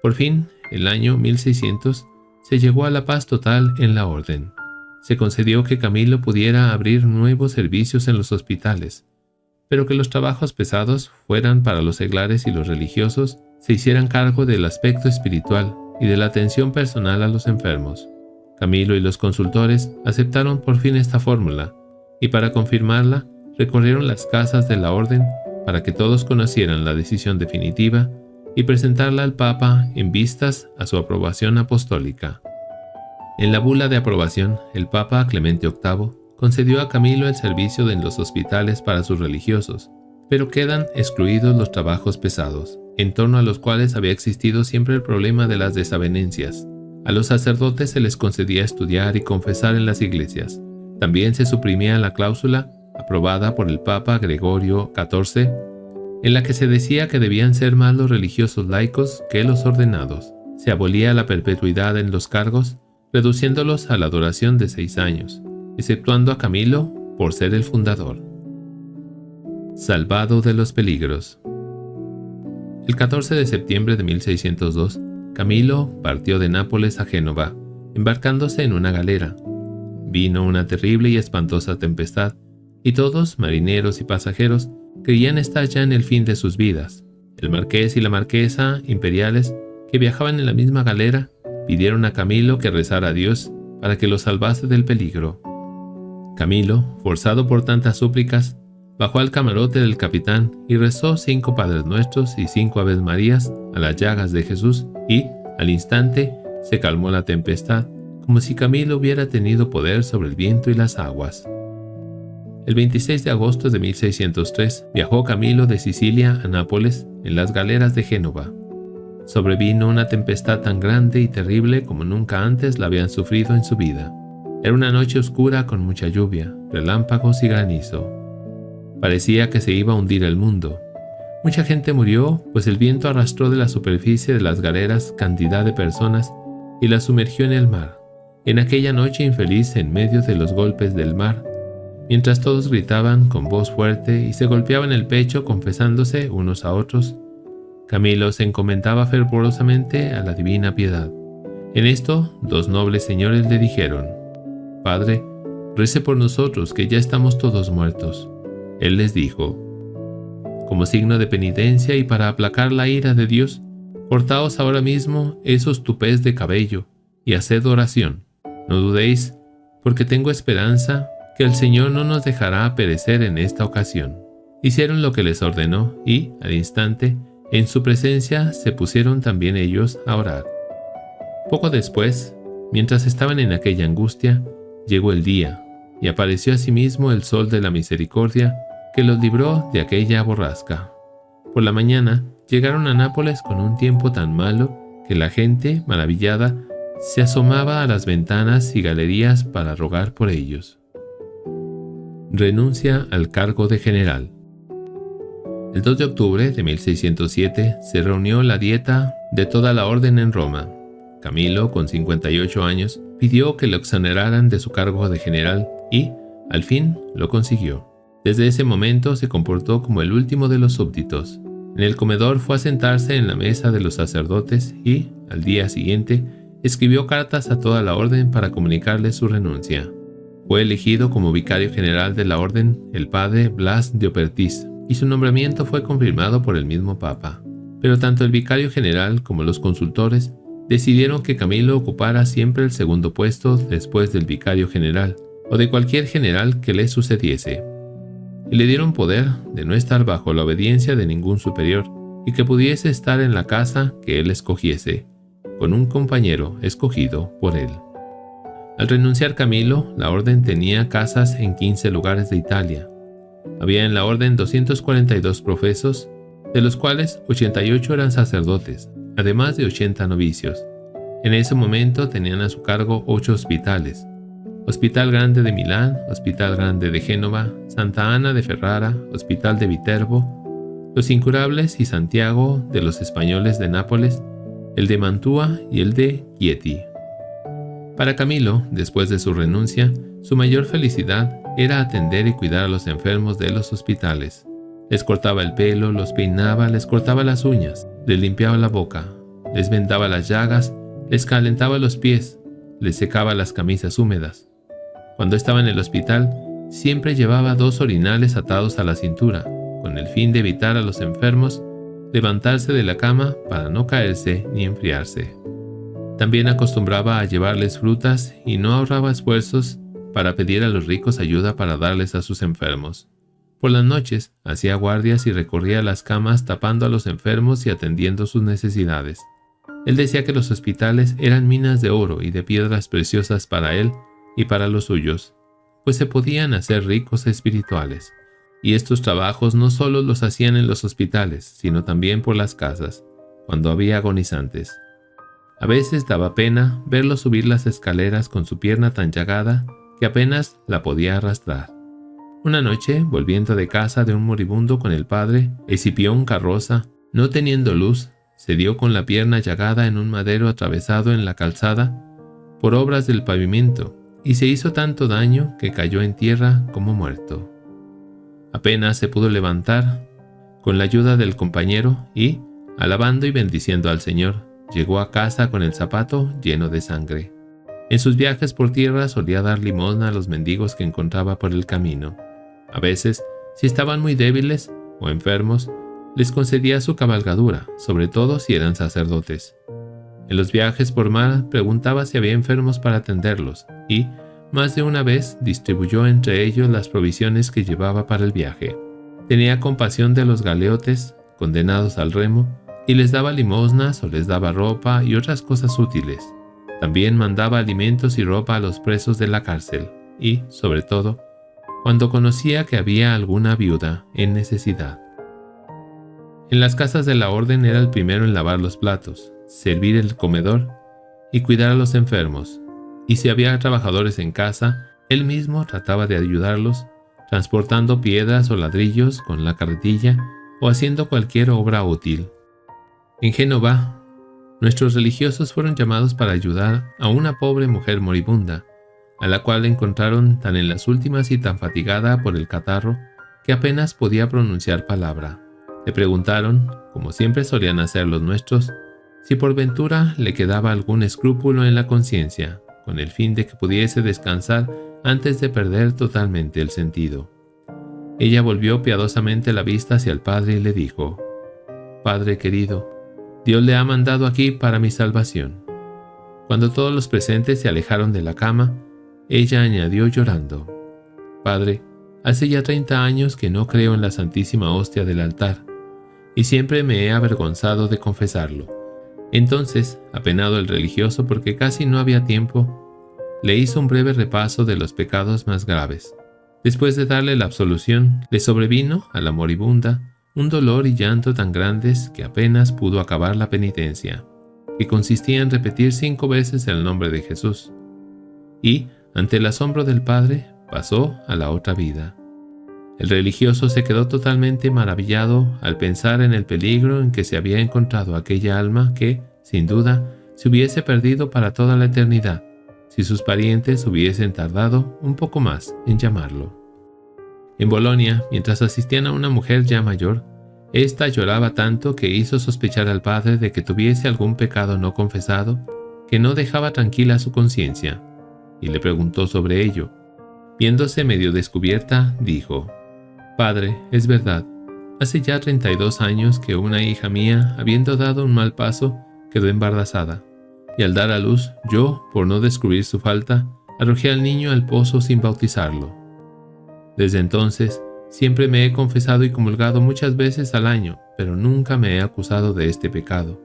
Por fin, el año 1600, se llegó a la paz total en la orden. Se concedió que Camilo pudiera abrir nuevos servicios en los hospitales, pero que los trabajos pesados fueran para los seglares y los religiosos se hicieran cargo del aspecto espiritual y de la atención personal a los enfermos. Camilo y los consultores aceptaron por fin esta fórmula, y para confirmarla recorrieron las casas de la orden para que todos conocieran la decisión definitiva y presentarla al Papa en vistas a su aprobación apostólica. En la bula de aprobación, el Papa Clemente VIII concedió a Camilo el servicio en los hospitales para sus religiosos, pero quedan excluidos los trabajos pesados, en torno a los cuales había existido siempre el problema de las desavenencias. A los sacerdotes se les concedía estudiar y confesar en las iglesias. También se suprimía la cláusula, aprobada por el Papa Gregorio XIV, en la que se decía que debían ser más los religiosos laicos que los ordenados. Se abolía la perpetuidad en los cargos, reduciéndolos a la duración de 6 años, exceptuando a Camilo por ser el fundador. Salvado de los peligros. El 14 de septiembre de 1602, Camilo partió de Nápoles a Génova, embarcándose en una galera. Vino una terrible y espantosa tempestad, y todos, marineros y pasajeros, creían estar ya en el fin de sus vidas. El marqués y la marquesa imperiales, que viajaban en la misma galera, pidieron a Camilo que rezara a Dios para que lo salvase del peligro. Camilo, forzado por tantas súplicas, bajó al camarote del capitán y rezó 5 Padres Nuestros y 5 Aves Marías a las llagas de Jesús y, al instante, se calmó la tempestad, como si Camilo hubiera tenido poder sobre el viento y las aguas. El 26 de agosto de 1603 viajó Camilo de Sicilia a Nápoles en las galeras de Génova. Sobrevino una tempestad tan grande y terrible como nunca antes la habían sufrido en su vida. Era una noche oscura con mucha lluvia, relámpagos y granizo. Parecía que se iba a hundir el mundo. Mucha gente murió, pues el viento arrastró de la superficie de las galeras cantidad de personas y las sumergió en el mar. En aquella noche infeliz, en medio de los golpes del mar, mientras todos gritaban con voz fuerte y se golpeaban el pecho confesándose unos a otros, Camilo se encomendaba fervorosamente a la divina piedad. En esto, 2 nobles señores le dijeron: «Padre, rece por nosotros, que ya estamos todos muertos». Él les dijo: «Como signo de penitencia y para aplacar la ira de Dios, cortaos ahora mismo esos tupés de cabello y haced oración. No dudéis, porque tengo esperanza que el Señor no nos dejará perecer en esta ocasión». Hicieron lo que les ordenó y, al instante, en su presencia se pusieron también ellos a orar. Poco después, mientras estaban en aquella angustia, llegó el día, y apareció asimismo el sol de la misericordia, que los libró de aquella borrasca. Por la mañana llegaron a Nápoles con un tiempo tan malo que la gente, maravillada, se asomaba a las ventanas y galerías para rogar por ellos. Renuncia al cargo de general. El 2 de octubre de 1607 se reunió la dieta de toda la orden en Roma. Camilo, con 58 años, pidió que lo exoneraran de su cargo de general y, al fin, lo consiguió. Desde ese momento se comportó como el último de los súbditos. En el comedor fue a sentarse en la mesa de los sacerdotes y, al día siguiente, escribió cartas a toda la orden para comunicarles su renuncia. Fue elegido como vicario general de la orden el padre Blas de Opertiz, y su nombramiento fue confirmado por el mismo Papa. Pero tanto el vicario general como los consultores decidieron que Camilo ocupara siempre el segundo puesto después del vicario general, o de cualquier general que le sucediese. Y le dieron poder de no estar bajo la obediencia de ningún superior, y que pudiese estar en la casa que él escogiese, con un compañero escogido por él. Al renunciar Camilo, la orden tenía casas en 15 lugares de Italia. Había en la orden 242 profesos, de los cuales 88 eran sacerdotes, además de 80 novicios. En ese momento tenían a su cargo 8 hospitales: Hospital Grande de Milán, Hospital Grande de Génova, Santa Ana de Ferrara, Hospital de Viterbo, Los Incurables y Santiago de los Españoles de Nápoles, el de Mantua y el de Chieti. Para Camilo, después de su renuncia, su mayor felicidad era atender y cuidar a los enfermos de los hospitales. Les cortaba el pelo, los peinaba, les cortaba las uñas, les limpiaba la boca, les vendaba las llagas, les calentaba los pies, les secaba las camisas húmedas. Cuando estaba en el hospital, siempre llevaba 2 orinales atados a la cintura, con el fin de evitar a los enfermos levantarse de la cama para no caerse ni enfriarse. También acostumbraba a llevarles frutas y no ahorraba esfuerzos para pedir a los ricos ayuda para darles a sus enfermos. Por las noches hacía guardias y recorría las camas tapando a los enfermos y atendiendo sus necesidades. Él decía que los hospitales eran minas de oro y de piedras preciosas para él y para los suyos, pues se podían hacer ricos espirituales. Y estos trabajos no solo los hacían en los hospitales, sino también por las casas, cuando había agonizantes. A veces daba pena verlo subir las escaleras con su pierna tan llagada que apenas la podía arrastrar. Una noche, volviendo de casa de un moribundo con el padre, Escipión Carroza, no teniendo luz, se dio con la pierna llagada en un madero atravesado en la calzada por obras del pavimento, y se hizo tanto daño que cayó en tierra como muerto. Apenas se pudo levantar con la ayuda del compañero y, alabando y bendiciendo al Señor, llegó a casa con el zapato lleno de sangre. En sus viajes por tierra solía dar limosna a los mendigos que encontraba por el camino. A veces, si estaban muy débiles o enfermos, les concedía su cabalgadura, sobre todo si eran sacerdotes. En los viajes por mar preguntaba si había enfermos para atenderlos y, más de una vez, distribuyó entre ellos las provisiones que llevaba para el viaje. Tenía compasión de los galeotes, condenados al remo, y les daba limosnas o les daba ropa y otras cosas útiles. También mandaba alimentos y ropa a los presos de la cárcel y, sobre todo, cuando conocía que había alguna viuda en necesidad. En las casas de la orden era el primero en lavar los platos, servir el comedor y cuidar a los enfermos. Y si había trabajadores en casa, él mismo trataba de ayudarlos, transportando piedras o ladrillos con la carretilla o haciendo cualquier obra útil. En Génova, nuestros religiosos fueron llamados para ayudar a una pobre mujer moribunda, a la cual encontraron tan en las últimas y tan fatigada por el catarro que apenas podía pronunciar palabra. Le preguntaron, como siempre solían hacer los nuestros, si por ventura le quedaba algún escrúpulo en la conciencia, con el fin de que pudiese descansar antes de perder totalmente el sentido. Ella volvió piadosamente la vista hacia el padre y le dijo: «Padre querido, Dios le ha mandado aquí para mi salvación». Cuando todos los presentes se alejaron de la cama, ella añadió llorando: «Padre, hace ya 30 años que no creo en la Santísima Hostia del altar, y siempre me he avergonzado de confesarlo». Entonces, apenado el religioso porque casi no había tiempo, le hizo un breve repaso de los pecados más graves. Después de darle la absolución, le sobrevino a la moribunda un dolor y llanto tan grandes que apenas pudo acabar la penitencia, que consistía en repetir 5 veces el nombre de Jesús. Y, ante el asombro del padre, pasó a la otra vida. El religioso se quedó totalmente maravillado al pensar en el peligro en que se había encontrado aquella alma que, sin duda, se hubiese perdido para toda la eternidad, si sus parientes hubiesen tardado un poco más en llamarlo. En Bolonia, mientras asistían a una mujer ya mayor, ésta lloraba tanto que hizo sospechar al padre de que tuviese algún pecado no confesado que no dejaba tranquila su conciencia, y le preguntó sobre ello. Viéndose medio descubierta, dijo: «Padre, es verdad, hace ya 32 años que una hija mía, habiendo dado un mal paso, quedó embarazada, y al dar a luz, yo, por no descubrir su falta, arrojé al niño al pozo sin bautizarlo. Desde entonces, siempre me he confesado y comulgado muchas veces al año, pero nunca me he acusado de este pecado.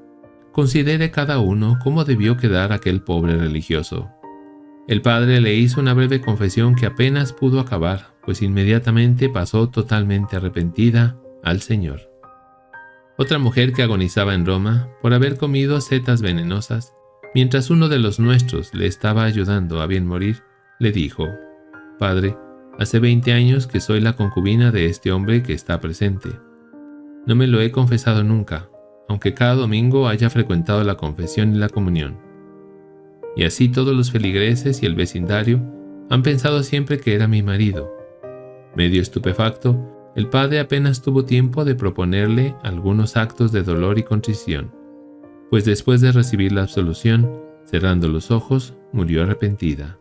Considere cada uno cómo debió quedar aquel pobre religioso». El padre le hizo una breve confesión que apenas pudo acabar, pues inmediatamente pasó totalmente arrepentida al Señor. Otra mujer que agonizaba en Roma por haber comido setas venenosas, mientras uno de los nuestros le estaba ayudando a bien morir, le dijo: «Padre, hace 20 años que soy la concubina de este hombre que está presente. No me lo he confesado nunca, aunque cada domingo haya frecuentado la confesión y la comunión. Y así todos los feligreses y el vecindario han pensado siempre que era mi marido». Medio estupefacto, el padre apenas tuvo tiempo de proponerle algunos actos de dolor y contrición, pues después de recibir la absolución, cerrando los ojos, murió arrepentida.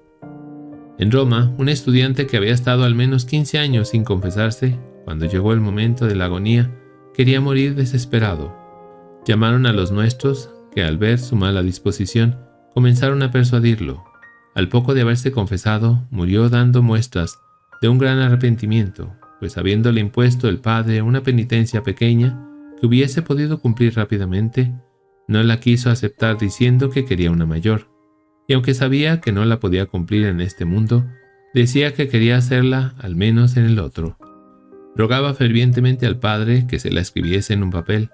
En Roma, un estudiante que había estado al menos 15 años sin confesarse, cuando llegó el momento de la agonía, quería morir desesperado. Llamaron a los nuestros, que al ver su mala disposición, comenzaron a persuadirlo. Al poco de haberse confesado, murió dando muestras de un gran arrepentimiento, pues habiéndole impuesto el padre una penitencia pequeña que hubiese podido cumplir rápidamente, no la quiso aceptar diciendo que quería una mayor, y aunque sabía que no la podía cumplir en este mundo, decía que quería hacerla al menos en el otro. Rogaba fervientemente al padre que se la escribiese en un papel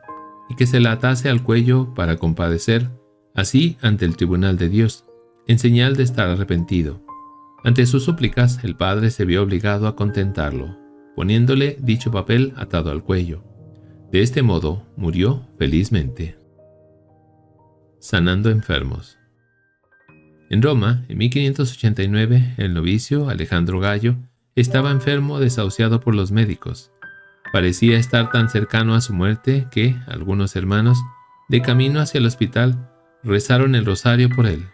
y que se la atase al cuello para compadecer así ante el tribunal de Dios, en señal de estar arrepentido. Ante sus súplicas, el padre se vio obligado a contentarlo, poniéndole dicho papel atado al cuello. De este modo murió felizmente. Sanando enfermos. En Roma, en 1589, el novicio Alejandro Gallo estaba enfermo, desahuciado por los médicos. Parecía estar tan cercano a su muerte que algunos hermanos, de camino hacia el hospital, rezaron el rosario por él,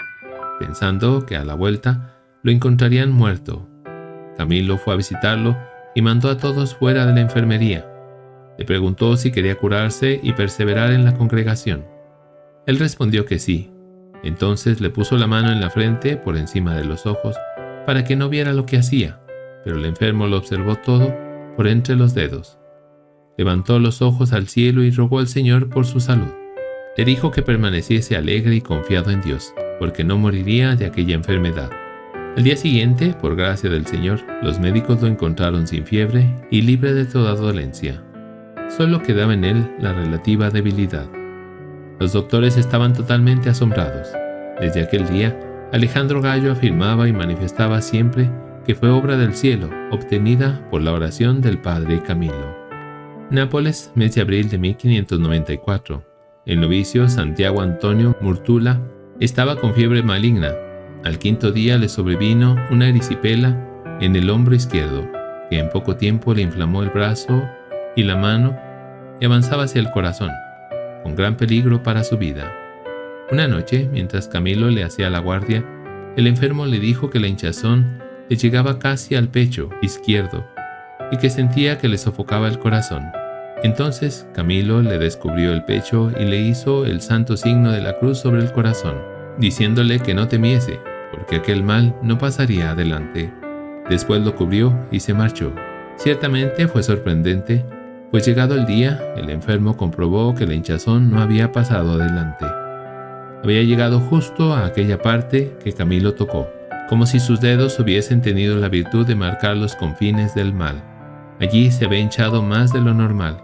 pensando que a la vuelta lo encontrarían muerto. Camilo fue a visitarlo y mandó a todos fuera de la enfermería. Le preguntó si quería curarse y perseverar en la congregación. Él respondió que sí. Entonces le puso la mano en la frente por encima de los ojos para que no viera lo que hacía, pero el enfermo lo observó todo por entre los dedos. Levantó los ojos al cielo y rogó al Señor por su salud. Le dijo que permaneciese alegre y confiado en Dios, porque no moriría de aquella enfermedad. Al día siguiente, por gracia del Señor, los médicos lo encontraron sin fiebre y libre de toda dolencia. Solo quedaba en él la relativa debilidad. Los doctores estaban totalmente asombrados. Desde aquel día, Alejandro Gallo afirmaba y manifestaba siempre que fue obra del cielo, obtenida por la oración del padre Camilo. Nápoles, mes de abril de 1594. El novicio Santiago Antonio Murtula estaba con fiebre maligna. Al quinto día le sobrevino una erisipela en el hombro izquierdo, que en poco tiempo le inflamó el brazo y la mano y avanzaba hacia el corazón, con gran peligro para su vida. Una noche, mientras Camilo le hacía la guardia, el enfermo le dijo que la hinchazón le llegaba casi al pecho izquierdo y que sentía que le sofocaba el corazón. Entonces Camilo le descubrió el pecho y le hizo el santo signo de la cruz sobre el corazón, diciéndole que no temiese, porque aquel mal no pasaría adelante. Después lo cubrió y se marchó. Ciertamente fue sorprendente, pues llegado el día, el enfermo comprobó que la hinchazón no había pasado adelante. Había llegado justo a aquella parte que Camilo tocó, como si sus dedos hubiesen tenido la virtud de marcar los confines del mal. Allí se había hinchado más de lo normal,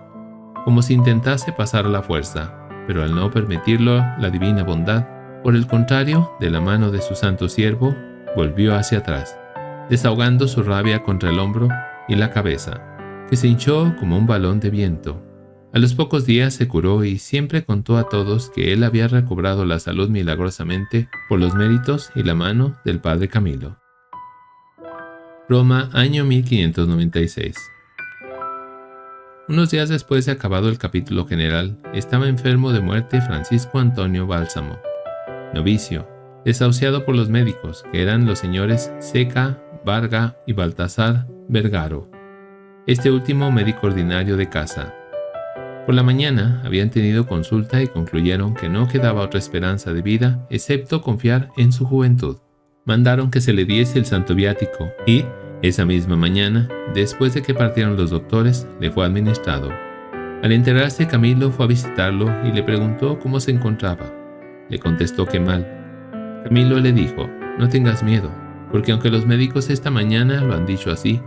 como si intentase pasar a la fuerza, pero al no permitirlo la divina bondad, por el contrario, de la mano de su santo siervo, volvió hacia atrás, desahogando su rabia contra el hombro y la cabeza, que se hinchó como un balón de viento. A los pocos días se curó y siempre contó a todos que él había recobrado la salud milagrosamente por los méritos y la mano del padre Camilo. Roma, año 1596. Unos días después de acabado el capítulo general, estaba enfermo de muerte Francisco Antonio Bálsamo, novicio, desahuciado por los médicos, que eran los señores Seca, Varga y Baltasar Vergaro, este último médico ordinario de casa. Por la mañana habían tenido consulta y concluyeron que no quedaba otra esperanza de vida excepto confiar en su juventud. Mandaron que se le diese el santo viático y, esa misma mañana, después de que partieron los doctores, le fue administrado. Al enterarse, Camilo fue a visitarlo y le preguntó cómo se encontraba. Le contestó que mal. Camilo le dijo: no tengas miedo, porque aunque los médicos esta mañana lo han dicho así,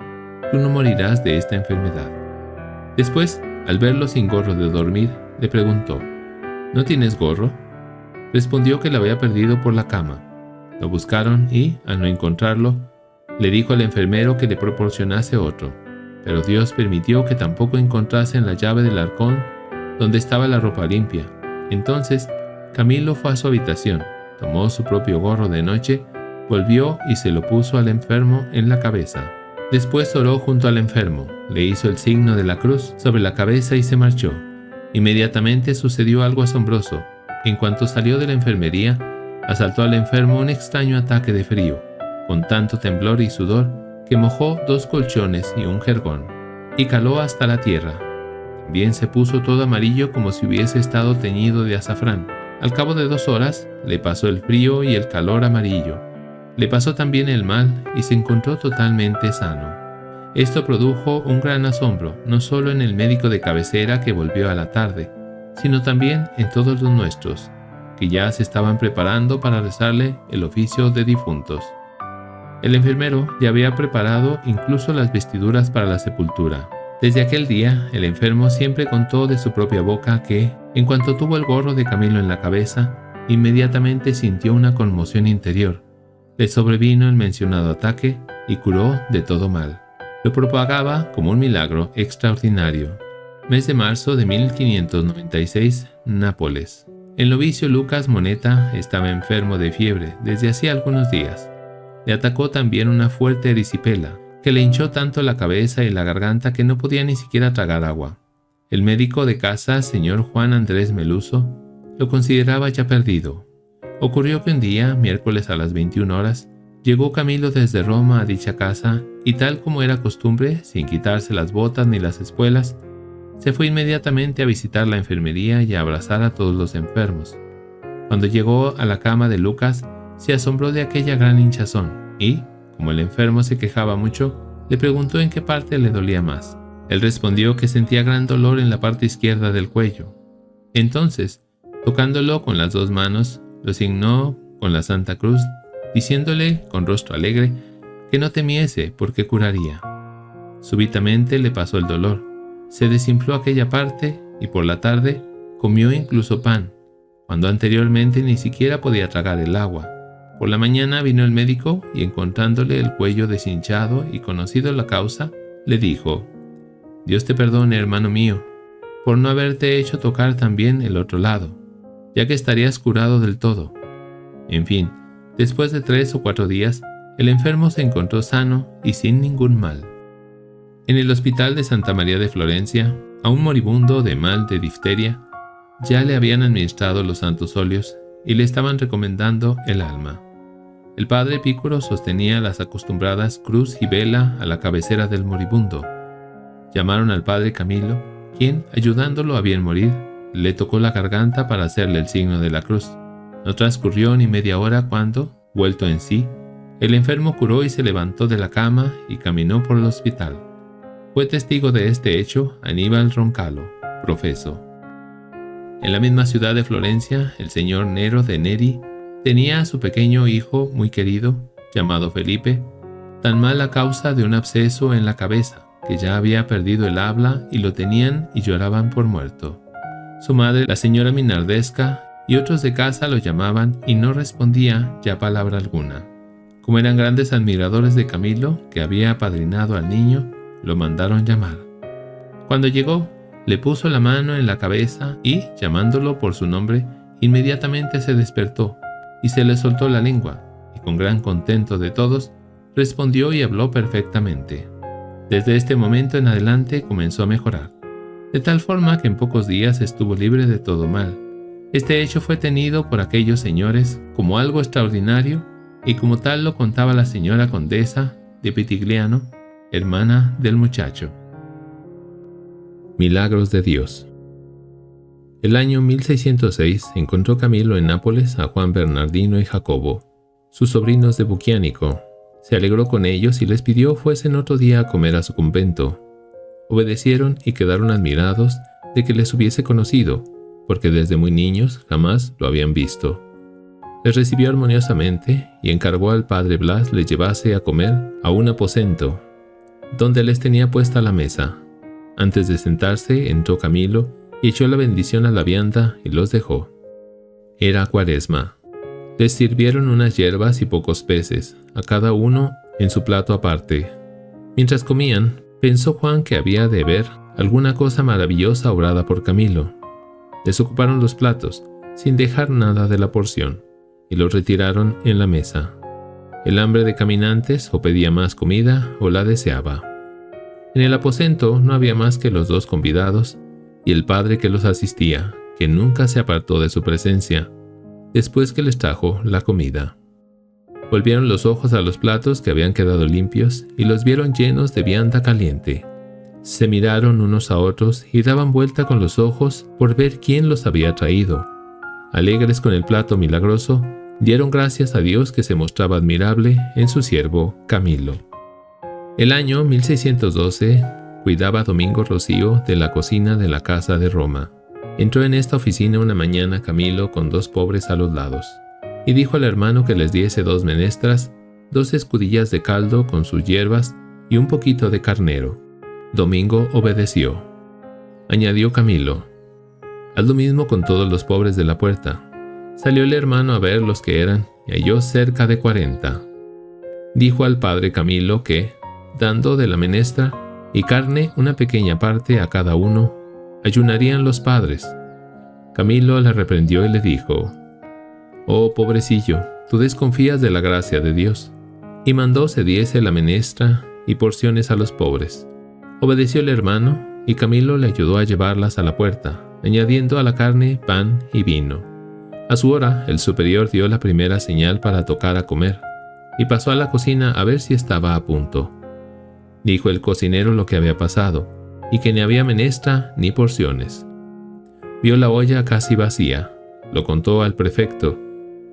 tú no morirás de esta enfermedad. Después, al verlo sin gorro de dormir, le preguntó: ¿no tienes gorro? Respondió que lo había perdido por la cama. Lo buscaron y, al no encontrarlo, le dijo al enfermero que le proporcionase otro, pero Dios permitió que tampoco encontrasen la llave del arcón donde estaba la ropa limpia. Entonces, Camilo fue a su habitación, tomó su propio gorro de noche, volvió y se lo puso al enfermo en la cabeza. Después oró junto al enfermo, le hizo el signo de la cruz sobre la cabeza y se marchó. Inmediatamente sucedió algo asombroso. En cuanto salió de la enfermería, asaltó al enfermo un extraño ataque de frío, con tanto temblor y sudor que mojó 2 colchones y un jergón, y caló hasta la tierra. También se puso todo amarillo como si hubiese estado teñido de azafrán. Al cabo de 2 horas, le pasó el frío y el calor amarillo. Le pasó también el mal y se encontró totalmente sano. Esto produjo un gran asombro, no solo en el médico de cabecera que volvió a la tarde, sino también en todos los nuestros, que ya se estaban preparando para rezarle el oficio de difuntos. El enfermero ya había preparado incluso las vestiduras para la sepultura. Desde aquel día, el enfermo siempre contó de su propia boca que, en cuanto tuvo el gorro de Camilo en la cabeza, inmediatamente sintió una conmoción interior. Le sobrevino el mencionado ataque y curó de todo mal. Lo propagaba como un milagro extraordinario. Mes de marzo de 1596, Nápoles. El novicio Lucas Moneta estaba enfermo de fiebre desde hacía algunos días. Le atacó también una fuerte erisipela, que le hinchó tanto la cabeza y la garganta que no podía ni siquiera tragar agua. El médico de casa, señor Juan Andrés Meluso, lo consideraba ya perdido. Ocurrió que un día, miércoles a las 21 horas, llegó Camilo desde Roma a dicha casa y tal como era costumbre, sin quitarse las botas ni las espuelas, se fue inmediatamente a visitar la enfermería y a abrazar a todos los enfermos. Cuando llegó a la cama de Lucas, se asombró de aquella gran hinchazón y, como el enfermo se quejaba mucho, le preguntó en qué parte le dolía más. Él respondió que sentía gran dolor en la parte izquierda del cuello. Entonces, tocándolo con las 2 manos, lo signó con la Santa Cruz, diciéndole con rostro alegre que no temiese porque curaría. Súbitamente le pasó el dolor, se desinfló aquella parte y por la tarde comió incluso pan, cuando anteriormente ni siquiera podía tragar el agua. Por la mañana vino el médico y encontrándole el cuello deshinchado y conocido la causa, le dijo: «Dios te perdone, hermano mío, por no haberte hecho tocar también el otro lado, ya que estarías curado del todo». En fin, después de 3 o 4 días, el enfermo se encontró sano y sin ningún mal. En el hospital de Santa María de Florencia, a un moribundo de mal de difteria, ya le habían administrado los santos óleos y le estaban recomendando el alma. El padre Epícuro sostenía las acostumbradas cruz y vela a la cabecera del moribundo. Llamaron al padre Camilo, quien, ayudándolo a bien morir, le tocó la garganta para hacerle el signo de la cruz. No transcurrió ni media hora cuando, vuelto en sí, el enfermo curó y se levantó de la cama y caminó por el hospital. Fue testigo de este hecho Aníbal Roncallo, profeso. En la misma ciudad de Florencia, el señor Nero de Neri tenía a su pequeño hijo muy querido, llamado Felipe, tan mal a causa de un absceso en la cabeza, que ya había perdido el habla y lo tenían y lloraban por muerto. Su madre, la señora Minardesca, y otros de casa lo llamaban y no respondía ya palabra alguna. Como eran grandes admiradores de Camilo, que había apadrinado al niño, lo mandaron llamar. Cuando llegó, le puso la mano en la cabeza y, llamándolo por su nombre, inmediatamente se despertó y se le soltó la lengua, y con gran contento de todos, respondió y habló perfectamente. Desde este momento en adelante comenzó a mejorar, de tal forma que en pocos días estuvo libre de todo mal. Este hecho fue tenido por aquellos señores como algo extraordinario y como tal lo contaba la señora condesa de Pitigliano, hermana del muchacho. Milagros de Dios. El año 1606 encontró Camilo en Nápoles a Juan Bernardino y Jacobo, sus sobrinos de Buquiánico. Se alegró con ellos y les pidió fuesen otro día a comer a su convento. Obedecieron y quedaron admirados de que les hubiese conocido, porque desde muy niños jamás lo habían visto. Les recibió armoniosamente y encargó al padre Blas les llevase a comer a un aposento, donde les tenía puesta la mesa. Antes de sentarse entró Camilo y echó la bendición a la vianda y los dejó. Era Cuaresma. Les sirvieron unas hierbas y pocos peces, a cada uno en su plato aparte. Mientras comían, pensó Juan que había de ver alguna cosa maravillosa obrada por Camilo. Desocuparon los platos, sin dejar nada de la porción, y los retiraron en la mesa. El hambre de caminantes o pedía más comida o la deseaba. En el aposento no había más que los 2 convidados y el padre que los asistía, que nunca se apartó de su presencia, después que les trajo la comida. Volvieron los ojos a los platos que habían quedado limpios y los vieron llenos de vianda caliente. Se miraron unos a otros y daban vuelta con los ojos por ver quién los había traído. alegres con el plato milagroso, dieron gracias a Dios que se mostraba admirable en su siervo Camilo. El año 1612 cuidaba Domingo Rocío de la cocina de la casa de Roma. Entró en esta oficina una mañana Camilo con 2 pobres a los lados, y dijo al hermano que les diese 2 menestras, 2 escudillas de caldo con sus hierbas y un poquito de carnero. Domingo obedeció. Añadió Camilo: haz lo mismo con todos los pobres de la puerta. Salió el hermano a ver los que eran y halló cerca de 40. Dijo al padre Camilo que, dando de la menestra y carne una pequeña parte a cada uno, ayunarían los padres. Camilo le reprendió y le dijo: oh pobrecillo, tú desconfías de la gracia de Dios. Y mandó se diese la menestra y porciones a los pobres. Obedeció el hermano, y Camilo le ayudó a llevarlas a la puerta, añadiendo a la carne pan y vino. A su hora, el superior dio la primera señal para tocar a comer, y pasó a la cocina a ver si estaba a punto. Dijo el cocinero lo que había pasado, y que ni había menestra ni porciones. Vio la olla casi vacía, lo contó al prefecto,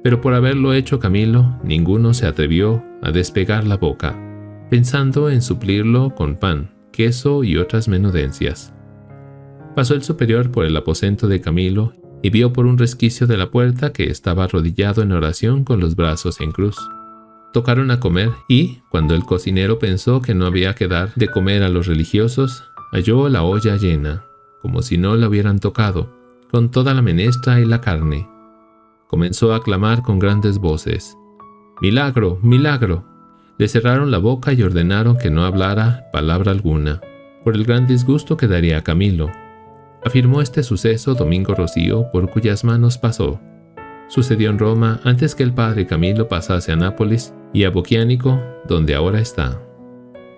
pero por haberlo hecho Camilo, ninguno se atrevió a despegar la boca, pensando en suplirlo con pan, queso y otras menudencias. Pasó el superior por el aposento de Camilo y vio por un resquicio de la puerta que estaba arrodillado en oración con los brazos en cruz. Tocaron a comer y, cuando el cocinero pensó que no había que dar de comer a los religiosos, halló la olla llena, como si no la hubieran tocado, con toda la menestra y la carne. Comenzó a clamar con grandes voces: ¡milagro, milagro! Le cerraron la boca y ordenaron que no hablara palabra alguna, por el gran disgusto que daría a Camilo. Afirmó este suceso Domingo Rocío, por cuyas manos pasó. Sucedió en Roma antes que el padre Camilo pasase a Nápoles y a Boquiánico, donde ahora está.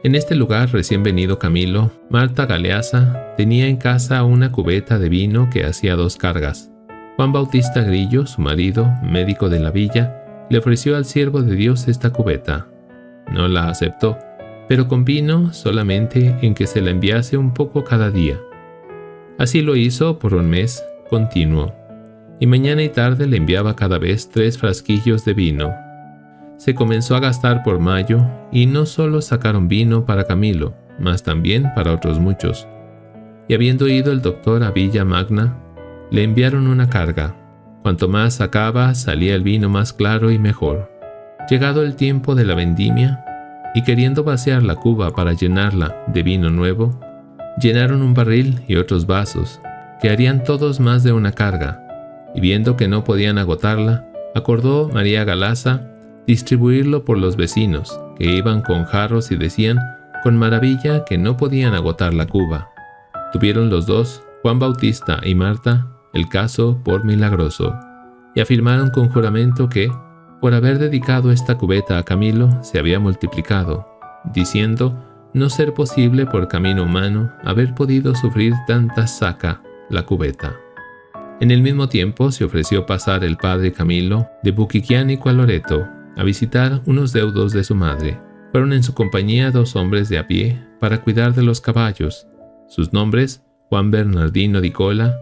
En este lugar recién venido Camilo, Marta Galeasa tenía en casa una cubeta de vino que hacía 2 cargas. Juan Bautista Grillo, su marido, médico de la villa, le ofreció al siervo de Dios esta cubeta. No la aceptó, pero convino solamente en que se la enviase un poco cada día. Así lo hizo por un mes continuo, y mañana y tarde le enviaba cada vez 3 frasquillos de vino. Se comenzó a gastar por mayo, y no solo sacaron vino para Camilo, mas también para otros muchos. Y habiendo ido el doctor a Villa Magna, le enviaron una carga. Cuanto más sacaba, salía el vino más claro y mejor. Llegado el tiempo de la vendimia, y queriendo vaciar la cuba para llenarla de vino nuevo, llenaron un barril y otros vasos, que harían todos más de una carga, y viendo que no podían agotarla, acordó María Galaza distribuirlo por los vecinos, que iban con jarros y decían con maravilla que no podían agotar la cuba. Tuvieron los 2, Juan Bautista y Marta, el caso por milagroso, y afirmaron con juramento que, por haber dedicado esta cubeta a Camilo, se había multiplicado, diciendo no ser posible por camino humano haber podido sufrir tanta saca la cubeta. En el mismo tiempo se ofreció pasar el padre Camilo de Buquiquiánico a Loreto a visitar unos deudos de su madre. Fueron en su compañía 2 hombres de a pie para cuidar de los caballos. Sus nombres: Juan Bernardino di Cola,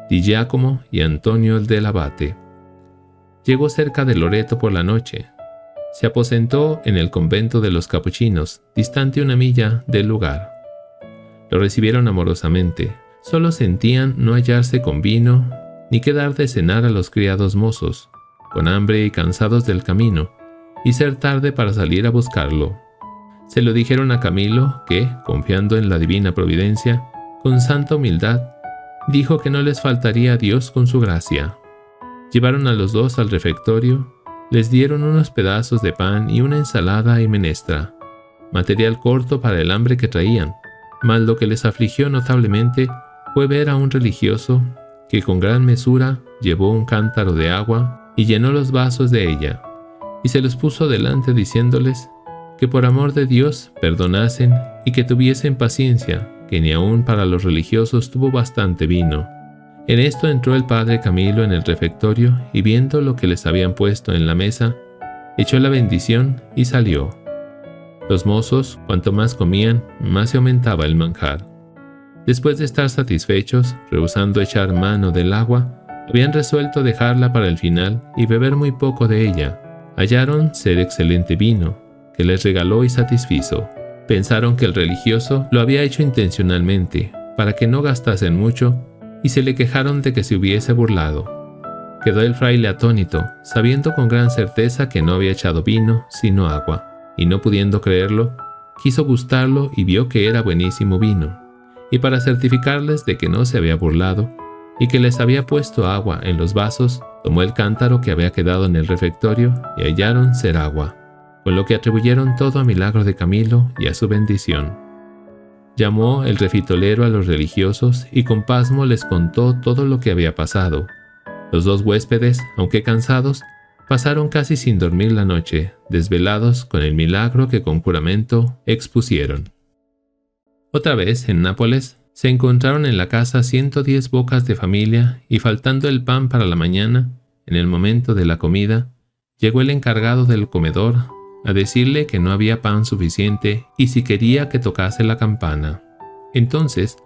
Di Giacomo y Antonio el del Abate. Llegó cerca de Loreto por la noche. Se aposentó en el convento de los capuchinos, distante 1 milla del lugar. Lo recibieron amorosamente. Solo sentían no hallarse con vino, ni que dar de cenar a los criados mozos, con hambre y cansados del camino, y ser tarde para salir a buscarlo. Se lo dijeron a Camilo, que, confiando en la divina providencia, con santa humildad, dijo que no les faltaría a Dios con su gracia. Llevaron a los 2 al refectorio, les dieron unos pedazos de pan y una ensalada y menestra, material corto para el hambre que traían, mas lo que les afligió notablemente fue ver a un religioso que con gran mesura llevó un cántaro de agua y llenó los vasos de ella, y se los puso delante diciéndoles que por amor de Dios perdonasen y que tuviesen paciencia, que ni aun para los religiosos tuvo bastante vino. En esto entró el padre Camilo en el refectorio y viendo lo que les habían puesto en la mesa, echó la bendición y salió. Los mozos, cuanto más comían, más se aumentaba el manjar. Después de estar satisfechos, rehusando echar mano del agua, Habían resuelto dejarla para el final y beber muy poco de ella. Hallaron ser excelente vino, que les regaló y satisfizo. Pensaron que el religioso lo había hecho intencionalmente, para que no gastasen mucho, y se le quejaron de que se hubiese burlado. Quedó el fraile atónito, sabiendo con gran certeza que no había echado vino, sino agua, y no pudiendo creerlo, quiso gustarlo y vio que era buenísimo vino. Y para certificarles de que no se había burlado, y que les había puesto agua en los vasos, tomó el cántaro que había quedado en el refectorio y hallaron ser agua, con lo que atribuyeron todo a milagro de Camilo y a su bendición. Llamó el refitolero a los religiosos y con pasmo les contó todo lo que había pasado. Los dos huéspedes, aunque cansados, pasaron casi sin dormir la noche, desvelados con el milagro que con juramento expusieron. Otra vez, en Nápoles, se encontraron en la casa 110 bocas de familia y faltando el pan para la mañana, en el momento de la comida, llegó el encargado del comedor a decirle que no había pan suficiente y si quería que tocase la campana. Entonces,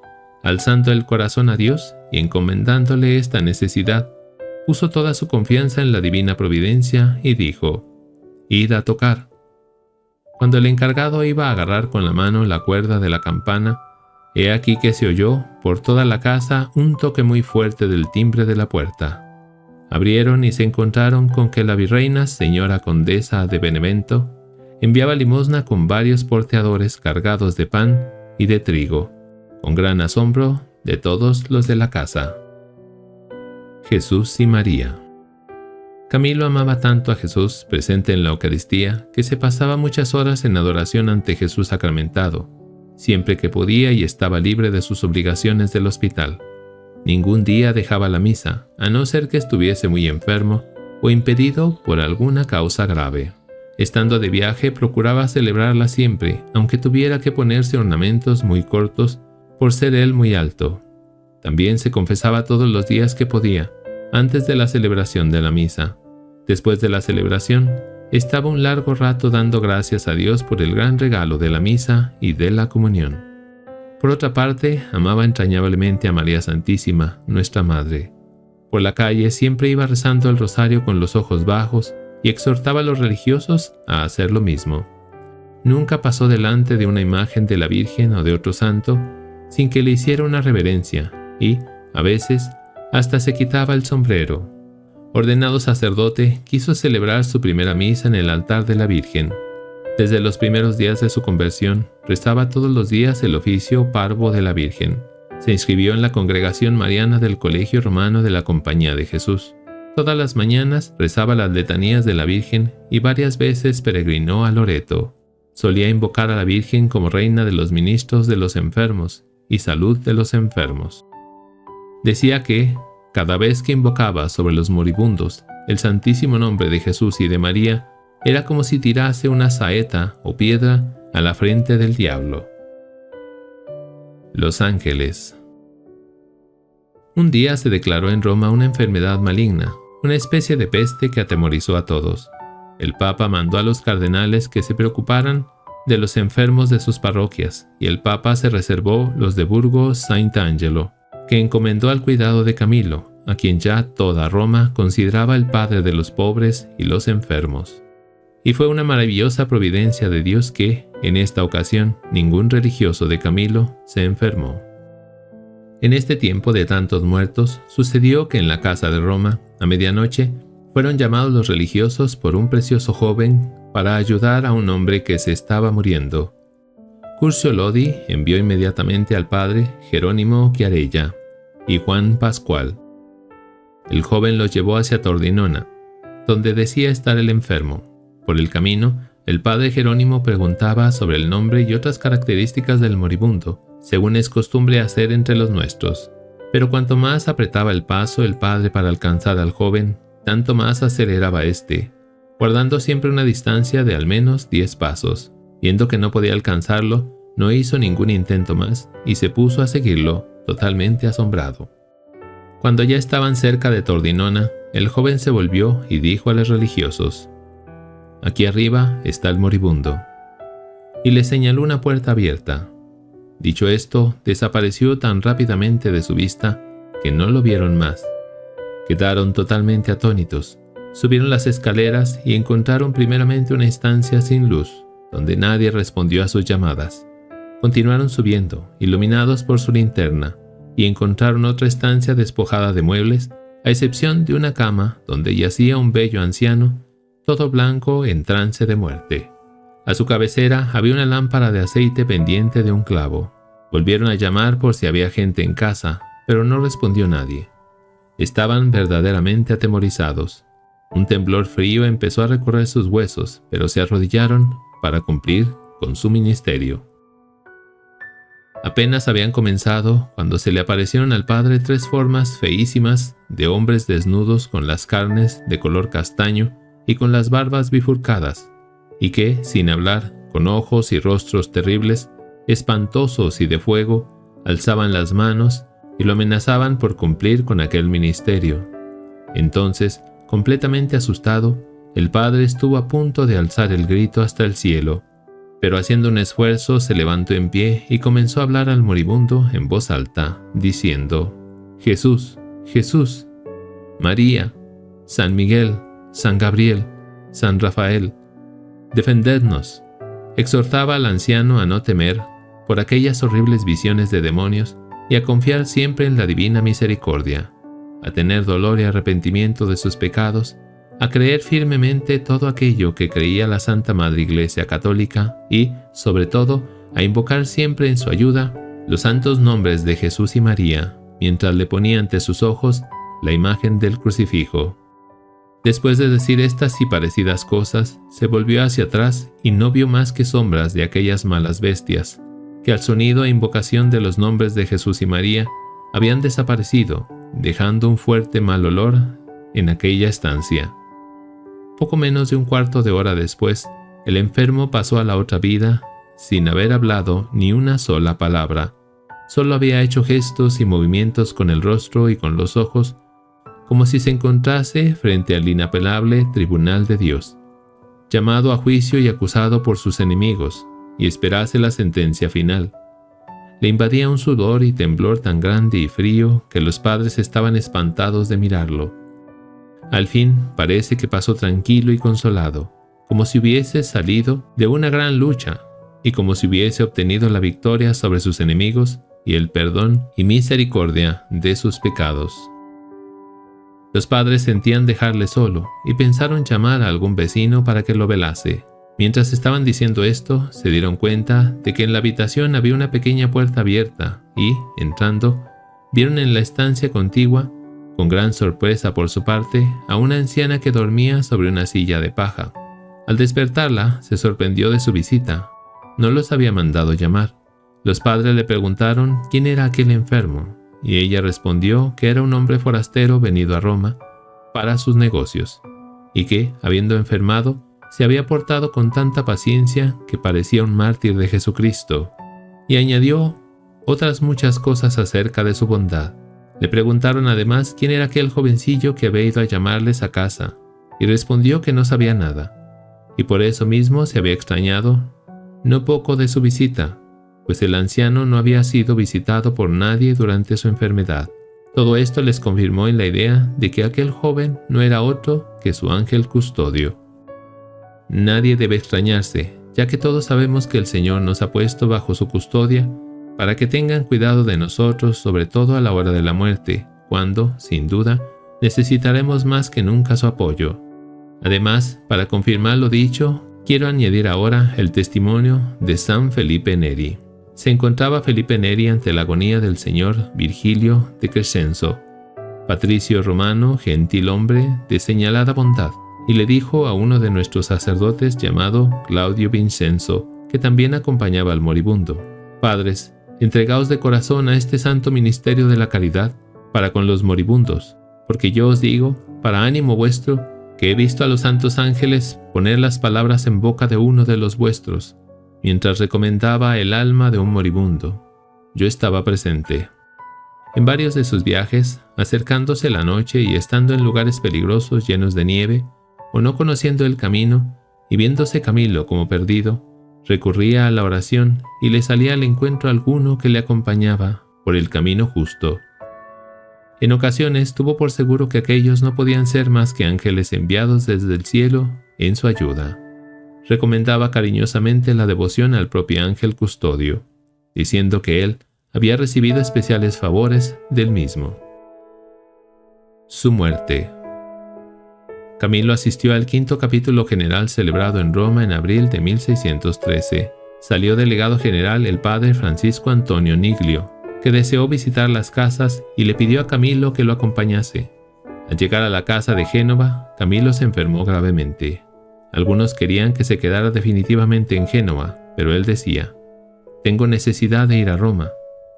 alzando el corazón a Dios y encomendándole esta necesidad, puso toda su confianza en la divina providencia y dijo: «Id a tocar». Cuando el encargado iba a agarrar con la mano la cuerda de la campana, he aquí que se oyó por toda la casa un toque muy fuerte del timbre de la puerta. Abrieron y se encontraron con que la virreina, señora condesa de Benevento, enviaba limosna con varios porteadores cargados de pan y de trigo, con gran asombro de todos los de la casa. Jesús y María. Camilo amaba tanto a Jesús presente en la Eucaristía que se pasaba muchas horas en adoración ante Jesús sacramentado, siempre que podía y estaba libre de sus obligaciones del hospital. Ningún día dejaba la misa, a no ser que estuviese muy enfermo o impedido por alguna causa grave. Estando de viaje procuraba celebrarla siempre, aunque tuviera que ponerse ornamentos muy cortos por ser él muy alto. También se confesaba todos los días que podía, antes de la celebración de la misa. Después de la celebración, estaba un largo rato dando gracias a Dios por el gran regalo de la misa y de la comunión. Por otra parte, amaba entrañablemente a María Santísima, nuestra Madre. Por la calle siempre iba rezando el rosario con los ojos bajos y exhortaba a los religiosos a hacer lo mismo. Nunca pasó delante de una imagen de la Virgen o de otro santo sin que le hiciera una reverencia y, a veces, hasta se quitaba el sombrero. Ordenado sacerdote, quiso celebrar su primera misa en el altar de la Virgen. Desde los primeros días de su conversión, rezaba todos los días el oficio parvo de la Virgen. Se inscribió en la congregación mariana del Colegio Romano de la Compañía de Jesús. Todas las mañanas rezaba las letanías de la Virgen y varias veces peregrinó a Loreto. Solía invocar a la Virgen como reina de los ministros de los enfermos y salud de los enfermos. Decía que, cada vez que invocaba sobre los moribundos el santísimo nombre de Jesús y de María, era como si tirase una saeta o piedra a la frente del diablo. Los ángeles. Un día se declaró en Roma una enfermedad maligna, una especie de peste que atemorizó a todos. El Papa mandó a los cardenales que se preocuparan de los enfermos de sus parroquias, y el Papa se reservó los de Burgos Saint-Angelo, que encomendó al cuidado de Camilo, a quien ya toda Roma consideraba el padre de los pobres y los enfermos. Y fue una maravillosa providencia de Dios que, en esta ocasión, ningún religioso de Camilo se enfermó. En este tiempo de tantos muertos, sucedió que en la casa de Roma, a medianoche, fueron llamados los religiosos por un precioso joven para ayudar a un hombre que se estaba muriendo. Curcio Lodi envió inmediatamente al padre Jerónimo Chiarella y Juan Pascual. El joven los llevó hacia Tordinona, donde decía estar el enfermo. Por el camino, el padre Jerónimo preguntaba sobre el nombre y otras características del moribundo, según es costumbre hacer entre los nuestros. Pero cuanto más apretaba el paso el padre para alcanzar al joven, tanto más aceleraba éste, guardando siempre una distancia de al menos 10 pasos. Viendo que no podía alcanzarlo, no hizo ningún intento más y se puso a seguirlo, totalmente asombrado. Cuando ya estaban cerca de Tordinona, el joven se volvió y dijo a los religiosos: «Aquí arriba está el moribundo», y le señaló una puerta abierta. Dicho esto, desapareció tan rápidamente de su vista que no lo vieron más. Quedaron totalmente atónitos. Subieron las escaleras y encontraron primeramente una estancia sin luz, donde nadie respondió a sus llamadas. Continuaron subiendo, iluminados por su linterna, y encontraron otra estancia despojada de muebles, a excepción de una cama donde yacía un bello anciano, todo blanco en trance de muerte. A su cabecera había una lámpara de aceite pendiente de un clavo. Volvieron a llamar por si había gente en casa, pero no respondió nadie. Estaban verdaderamente atemorizados. Un temblor frío empezó a recorrer sus huesos, pero se arrodillaron para cumplir con su ministerio. Apenas habían comenzado cuando se le aparecieron al padre 3 formas feísimas de hombres desnudos con las carnes de color castaño y con las barbas bifurcadas, y que, sin hablar, con ojos y rostros terribles, espantosos y de fuego, alzaban las manos y lo amenazaban por cumplir con aquel ministerio. Entonces, completamente asustado, el padre estuvo a punto de alzar el grito hasta el cielo, pero haciendo un esfuerzo se levantó en pie y comenzó a hablar al moribundo en voz alta, diciendo: Jesús, Jesús, María, San Miguel, San Gabriel, San Rafael, defendednos. Exhortaba al anciano a no temer por aquellas horribles visiones de demonios y a confiar siempre en la divina misericordia, a tener dolor y arrepentimiento de sus pecados, a creer firmemente todo aquello que creía la Santa Madre Iglesia Católica y, sobre todo, a invocar siempre en su ayuda los santos nombres de Jesús y María, mientras le ponía ante sus ojos la imagen del crucifijo. Después de decir estas y parecidas cosas, se volvió hacia atrás y no vio más que sombras de aquellas malas bestias, que al sonido e invocación de los nombres de Jesús y María habían desaparecido, dejando un fuerte mal olor en aquella estancia. Poco menos de un cuarto de hora después, el enfermo pasó a la otra vida sin haber hablado ni una sola palabra. Solo había hecho gestos y movimientos con el rostro y con los ojos, como si se encontrase frente al inapelable tribunal de Dios, llamado a juicio y acusado por sus enemigos, y esperase la sentencia final. Le invadía un sudor y temblor tan grande y frío que los padres estaban espantados de mirarlo. Al fin parece que pasó tranquilo y consolado, como si hubiese salido de una gran lucha y como si hubiese obtenido la victoria sobre sus enemigos y el perdón y misericordia de sus pecados. Los padres sentían dejarle solo y pensaron llamar a algún vecino para que lo velase. Mientras estaban diciendo esto, se dieron cuenta de que en la habitación había una pequeña puerta abierta y, entrando, vieron en la estancia contigua, con gran sorpresa por su parte, a una anciana que dormía sobre una silla de paja. Al despertarla, se sorprendió de su visita. No los había mandado llamar. Los padres le preguntaron quién era aquel enfermo, y ella respondió que era un hombre forastero venido a Roma para sus negocios, y que, habiendo enfermado, se había portado con tanta paciencia que parecía un mártir de Jesucristo, y añadió otras muchas cosas acerca de su bondad. Le preguntaron además quién era aquel jovencillo que había ido a llamarles a casa, y respondió que no sabía nada, y por eso mismo se había extrañado no poco de su visita, pues el anciano no había sido visitado por nadie durante su enfermedad. Todo esto les confirmó en la idea de que aquel joven no era otro que su ángel custodio. Nadie debe extrañarse, ya que todos sabemos que el Señor nos ha puesto bajo su custodia para que tengan cuidado de nosotros, sobre todo a la hora de la muerte, cuando, sin duda, necesitaremos más que nunca su apoyo. Además, para confirmar lo dicho, quiero añadir ahora el testimonio de San Felipe Neri. Se encontraba Felipe Neri ante la agonía del señor Virgilio de Crescenzo, patricio romano, gentil hombre de señalada bondad, y le dijo a uno de nuestros sacerdotes llamado Claudio Vincenzo, que también acompañaba al moribundo: Padres, entregaos de corazón a este santo ministerio de la caridad para con los moribundos, porque yo os digo, para ánimo vuestro, que he visto a los santos ángeles poner las palabras en boca de uno de los vuestros, mientras recomendaba el alma de un moribundo. Yo estaba presente. En varios de sus viajes, acercándose la noche y estando en lugares peligrosos llenos de nieve, o no conociendo el camino, y viéndose Camilo como perdido, recurría a la oración y le salía al encuentro alguno que le acompañaba por el camino justo. En ocasiones tuvo por seguro que aquellos no podían ser más que ángeles enviados desde el cielo en su ayuda. Recomendaba cariñosamente la devoción al propio ángel custodio, diciendo que él había recibido especiales favores del mismo. Su muerte. Camilo asistió al quinto capítulo general celebrado en Roma en abril de 1613. Salió delegado general el padre Francisco Antonio Niglio, que deseó visitar las casas y le pidió a Camilo que lo acompañase. Al llegar a la casa de Génova, Camilo se enfermó gravemente. Algunos querían que se quedara definitivamente en Génova, pero él decía: «Tengo necesidad de ir a Roma,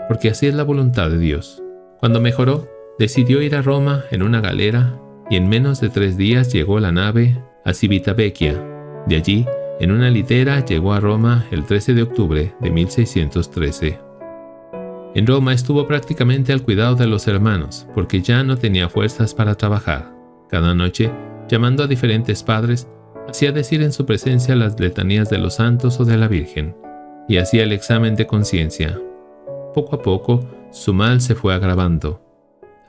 porque así es la voluntad de Dios». Cuando mejoró, decidió ir a Roma en una galera y en menos de 3 días llegó la nave a Civitavecchia. De allí, en una litera, llegó a Roma el 13 de octubre de 1613. En Roma estuvo prácticamente al cuidado de los hermanos, porque ya no tenía fuerzas para trabajar. Cada noche, llamando a diferentes padres, hacía decir en su presencia las letanías de los santos o de la Virgen, y hacía el examen de conciencia. Poco a poco, su mal se fue agravando.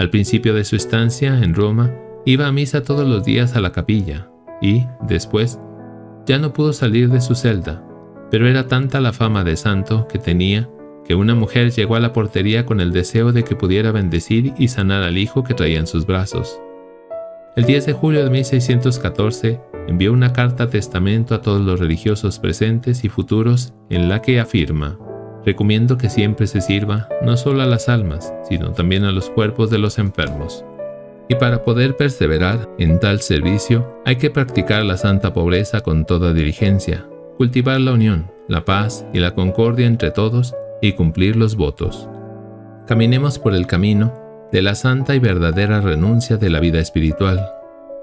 Al principio de su estancia en Roma, iba a misa todos los días a la capilla, y, después, ya no pudo salir de su celda, pero era tanta la fama de santo que tenía, que una mujer llegó a la portería con el deseo de que pudiera bendecir y sanar al hijo que traía en sus brazos. El 10 de julio de 1614 envió una carta testamento a todos los religiosos presentes y futuros en la que afirma: «Recomiendo que siempre se sirva no solo a las almas, sino también a los cuerpos de los enfermos. Y para poder perseverar en tal servicio hay que practicar la santa pobreza con toda diligencia, cultivar la unión, la paz y la concordia entre todos y cumplir los votos. Caminemos por el camino de la santa y verdadera renuncia de la vida espiritual.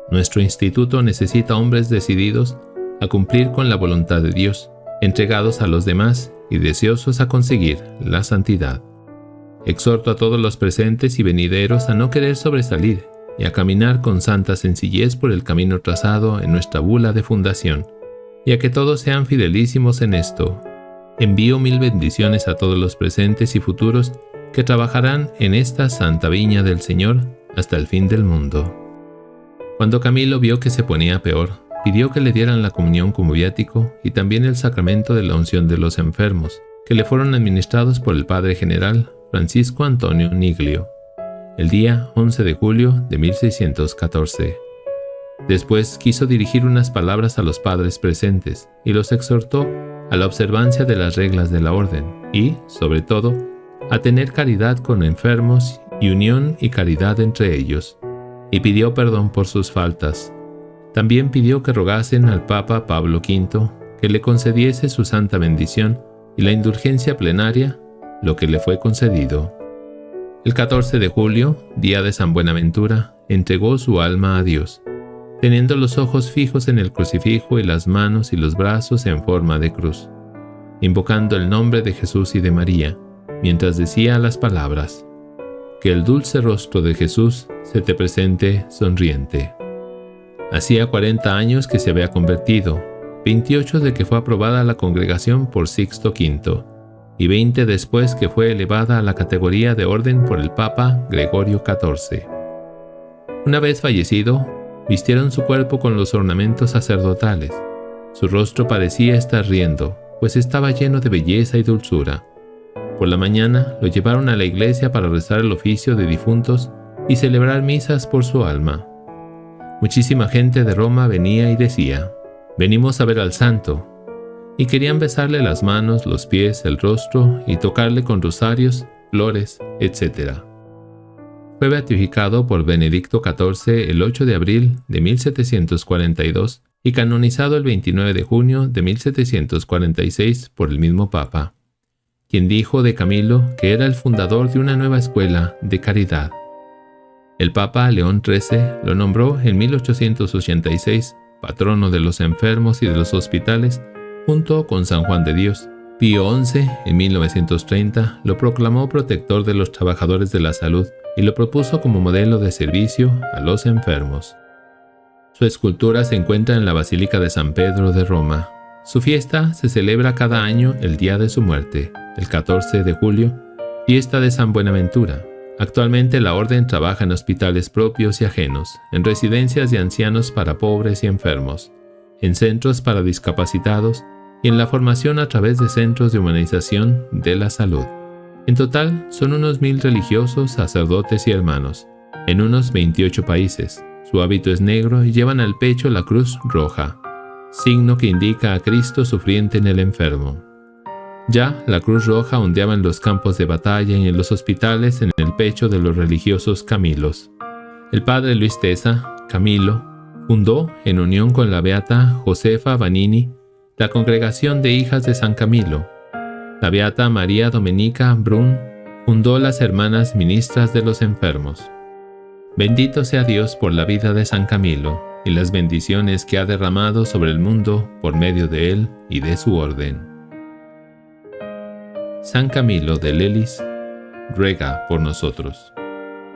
Nuestro instituto necesita hombres decididos a cumplir con la voluntad de Dios, entregados a los demás y deseosos a conseguir la santidad. Exhorto a todos los presentes y venideros a no querer sobresalir y a caminar con santa sencillez por el camino trazado en nuestra bula de fundación, y a que todos sean fidelísimos en esto. Envío 1000 bendiciones a todos los presentes y futuros que trabajarán en esta santa viña del Señor hasta el fin del mundo». Cuando Camilo vio que se ponía peor, pidió que le dieran la comunión como viático y también el sacramento de la unción de los enfermos, que le fueron administrados por el padre general Francisco Antonio Niglio, el día 11 de julio de 1614. Después quiso dirigir unas palabras a los padres presentes y los exhortó a la observancia de las reglas de la orden y, sobre todo, a tener caridad con enfermos y unión y caridad entre ellos, y pidió perdón por sus faltas. También pidió que rogasen al Papa Pablo V que le concediese su santa bendición y la indulgencia plenaria, lo que le fue concedido. El 14 de julio, día de San Buenaventura, entregó su alma a Dios, teniendo los ojos fijos en el crucifijo y las manos y los brazos en forma de cruz, invocando el nombre de Jesús y de María, mientras decía las palabras: «Que el dulce rostro de Jesús se te presente sonriente». Hacía 40 años que se había convertido, 28 de que fue aprobada a la congregación por Sixto V, y 20 después que fue elevada a la categoría de orden por el Papa Gregorio XIV. Una vez fallecido, vistieron su cuerpo con los ornamentos sacerdotales. Su rostro parecía estar riendo, pues estaba lleno de belleza y dulzura. Por la mañana lo llevaron a la iglesia para rezar el oficio de difuntos y celebrar misas por su alma. Muchísima gente de Roma venía y decía: «Venimos a ver al santo», y querían besarle las manos, los pies, el rostro y tocarle con rosarios, flores, etc. Fue beatificado por Benedicto XIV el 8 de abril de 1742 y canonizado el 29 de junio de 1746 por el mismo Papa, quien dijo de Camilo que era el fundador de una nueva escuela de caridad. El Papa León XIII lo nombró en 1886 patrono de los enfermos y de los hospitales, junto con San Juan de Dios. Pío XI, en 1930, lo proclamó protector de los trabajadores de la salud y lo propuso como modelo de servicio a los enfermos. Su escultura se encuentra en la Basílica de San Pedro de Roma. Su fiesta se celebra cada año el día de su muerte, el 14 de julio, fiesta de San Buenaventura, Actualmente la orden trabaja en hospitales propios y ajenos, en residencias de ancianos para pobres y enfermos, en centros para discapacitados y en la formación a través de centros de humanización de la salud. En total, son unos 1000 religiosos, sacerdotes y hermanos, en unos 28 países. Su hábito es negro y llevan al pecho la cruz roja, signo que indica a Cristo sufriente en el enfermo. Ya la cruz roja ondeaba en los campos de batalla y en los hospitales en el pecho de los religiosos Camilos. El padre Luis Tesa, Camilo, fundó, en unión con la beata Josefa Vanini, la Congregación de Hijas de San Camilo. La beata María Domenica Brun fundó las Hermanas Ministras de los Enfermos. Bendito sea Dios por la vida de San Camilo y las bendiciones que ha derramado sobre el mundo por medio de él y de su orden. San Camilo de Lelis ruega por nosotros.